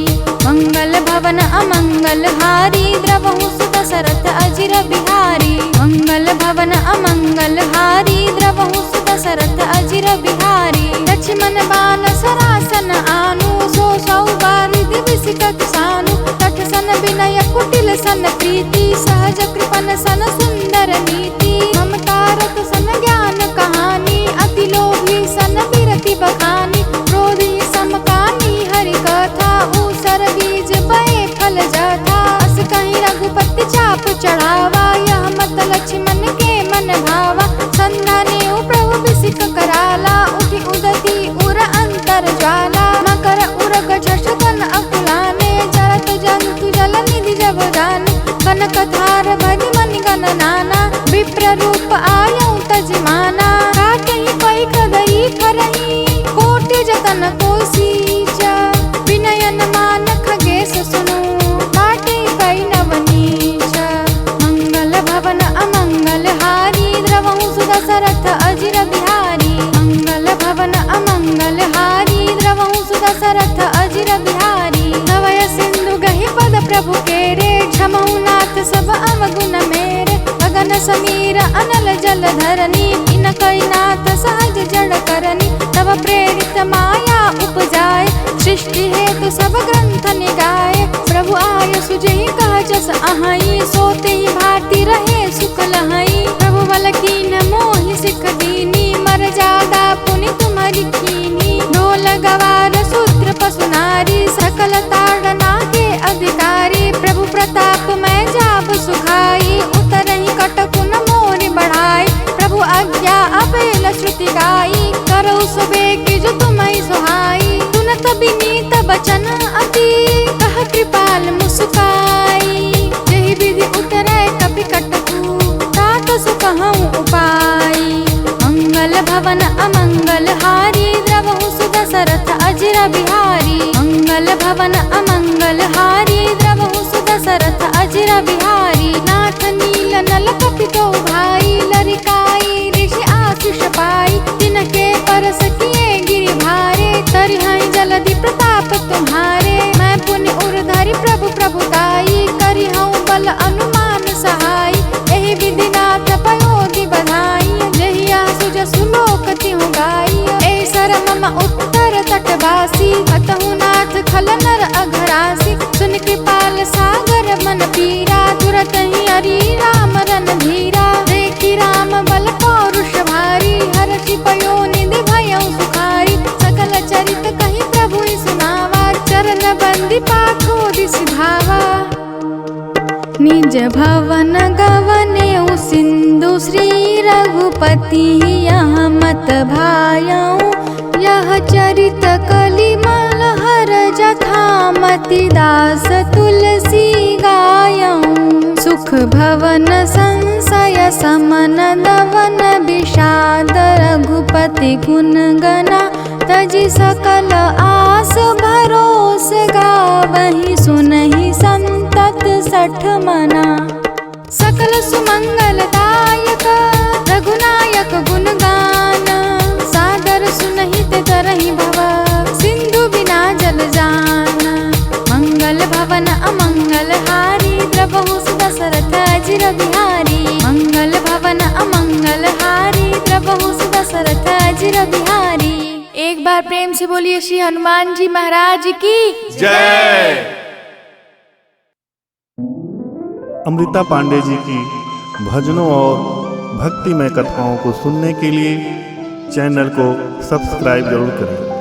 मंगल भवन अमंगल हारी द्रवहु सुदशरथ अजिर बिहारी। मंगल भवन अमंगल हारी द्रवहु सुदशरथ अजिर बिहारी। लक्ष्मण बान सरासन आनु सो सौबारिधि विसिकत सानु। तट सन विनय कुटिल सन प्रीति सहज कृपन सन सुंदर नीति। ममतारत सन ज्ञान कहानी अति लोभी सन विरति बखानी। क्रोधी समकानी हरि कथा ऊसर बीज बए फल जाथा। अस कहीं रघुपति चाप चढ़ावा यह मत लक्ष्मण के मन भावा। संधाने प्रभु बिसिक कराला उठी उदती उर अंतर ज्वाला। मकर उरग झषकन अकुलाने जरत जंतु जल निधि जब जाने। कनक धार भरि मनि गण नाना विप्र रूप आयऊ तजमाना। काटहि पै कदई फरहि कोटि जतन कोसीचा। विनयन मान खगेश सुनु बाटे पै नवनीचा। मंगल भवन अमंगल हारी द्रवहु सुदशरथ अजिर बिहारी। मंगल भवन अमंगल हारी द्रवहु सुदशरथ अजिर बिहारी। नवय सिंधु गहि पद प्रभु केरे क्षमहु नाथ सब अवगुण मेरे। गगन समीर अनल जल धरनी इन कई नाथ सहज जड़ करनी। तब प्रेरित माया उपजाए सृष्टि हेतु सब ग्रंथ निगाए। प्रभु आय सुजहि कह जस अहई सोते ही भारती रहे सुख लहई। प्रभु बल कीन मोहि सिख दीनी मर्यादा पुनि तुम्हारी कीनी। ढोल गवार शूद्र पशु नारी सकल ताड़ना के अधिकार। सबे की जो तुम्हारी सुहाई। सुनत बिनीत बचन अति कह कृपाल मुस्काई। यही विधि उतरे कपि कटकू तात सु कहूँ उपाई। मंगल भवन अमंगल हारी द्रवहु सुदशरथ अजिर बिहारी। मंगल भवन अमंगल हारी द्रवहु सुदशरथ अजिर बिहारी। नाथ नील नल कपितो भाई लरिकाई ऋषि आशीष पाई। तिनके परस किए गिरि भारे तरिहाई जलधि प्रताप तुम्हारे। मैं पुण्य उर्धरि प्रभु प्रभुताई करिहऊँ बल अनुमान सहाय। एहि विधि नाथ पयोधि बधाई जहिया सुज सुलोक तिहु गाई। ए सर मम उत्तर तटवासी अतहु नाथ खल नर अघरासी। सुन कृपाल सागर मन पीरा तुरत ही हरि राम रन धीरा। देखि राम बल पौरुष भारी हरषि पयोनिधि भयउ सुखारी। सकल चरित कहि प्रभु सुनावा चरण बंदी पाखोदि सिधावा। निज भवन गवनेउ सिंधु श्री रघुपति यह मत भायऊ। यह चरित कलिमल हर जथामति दास तुलसी गायऊ। सुख भवन संशय समन दवन विषाद रघुपति गुण गना। तजि सकल आस भरोस गावहि सुनहि संतत सठ मना। सकल सुमंगलदायक रघुनायक गुण गान। सादर सुनहि ते तरहि भव सिंधु बिना जल जान। मंगल भवन अमंगल हारी द्रवहु सुदशरथ अजिर बिहारी। मंगल भवन अमंगल हारी द्रवहु सुदशरथ अजिर बिहारी। एक बार प्रेम से बोलिए श्री हनुमान जी महाराज की जय। अमृता पांडे जी की भजनों और भक्तिमय कथाओं को सुनने के लिए चैनल को सब्सक्राइब जरूर करें।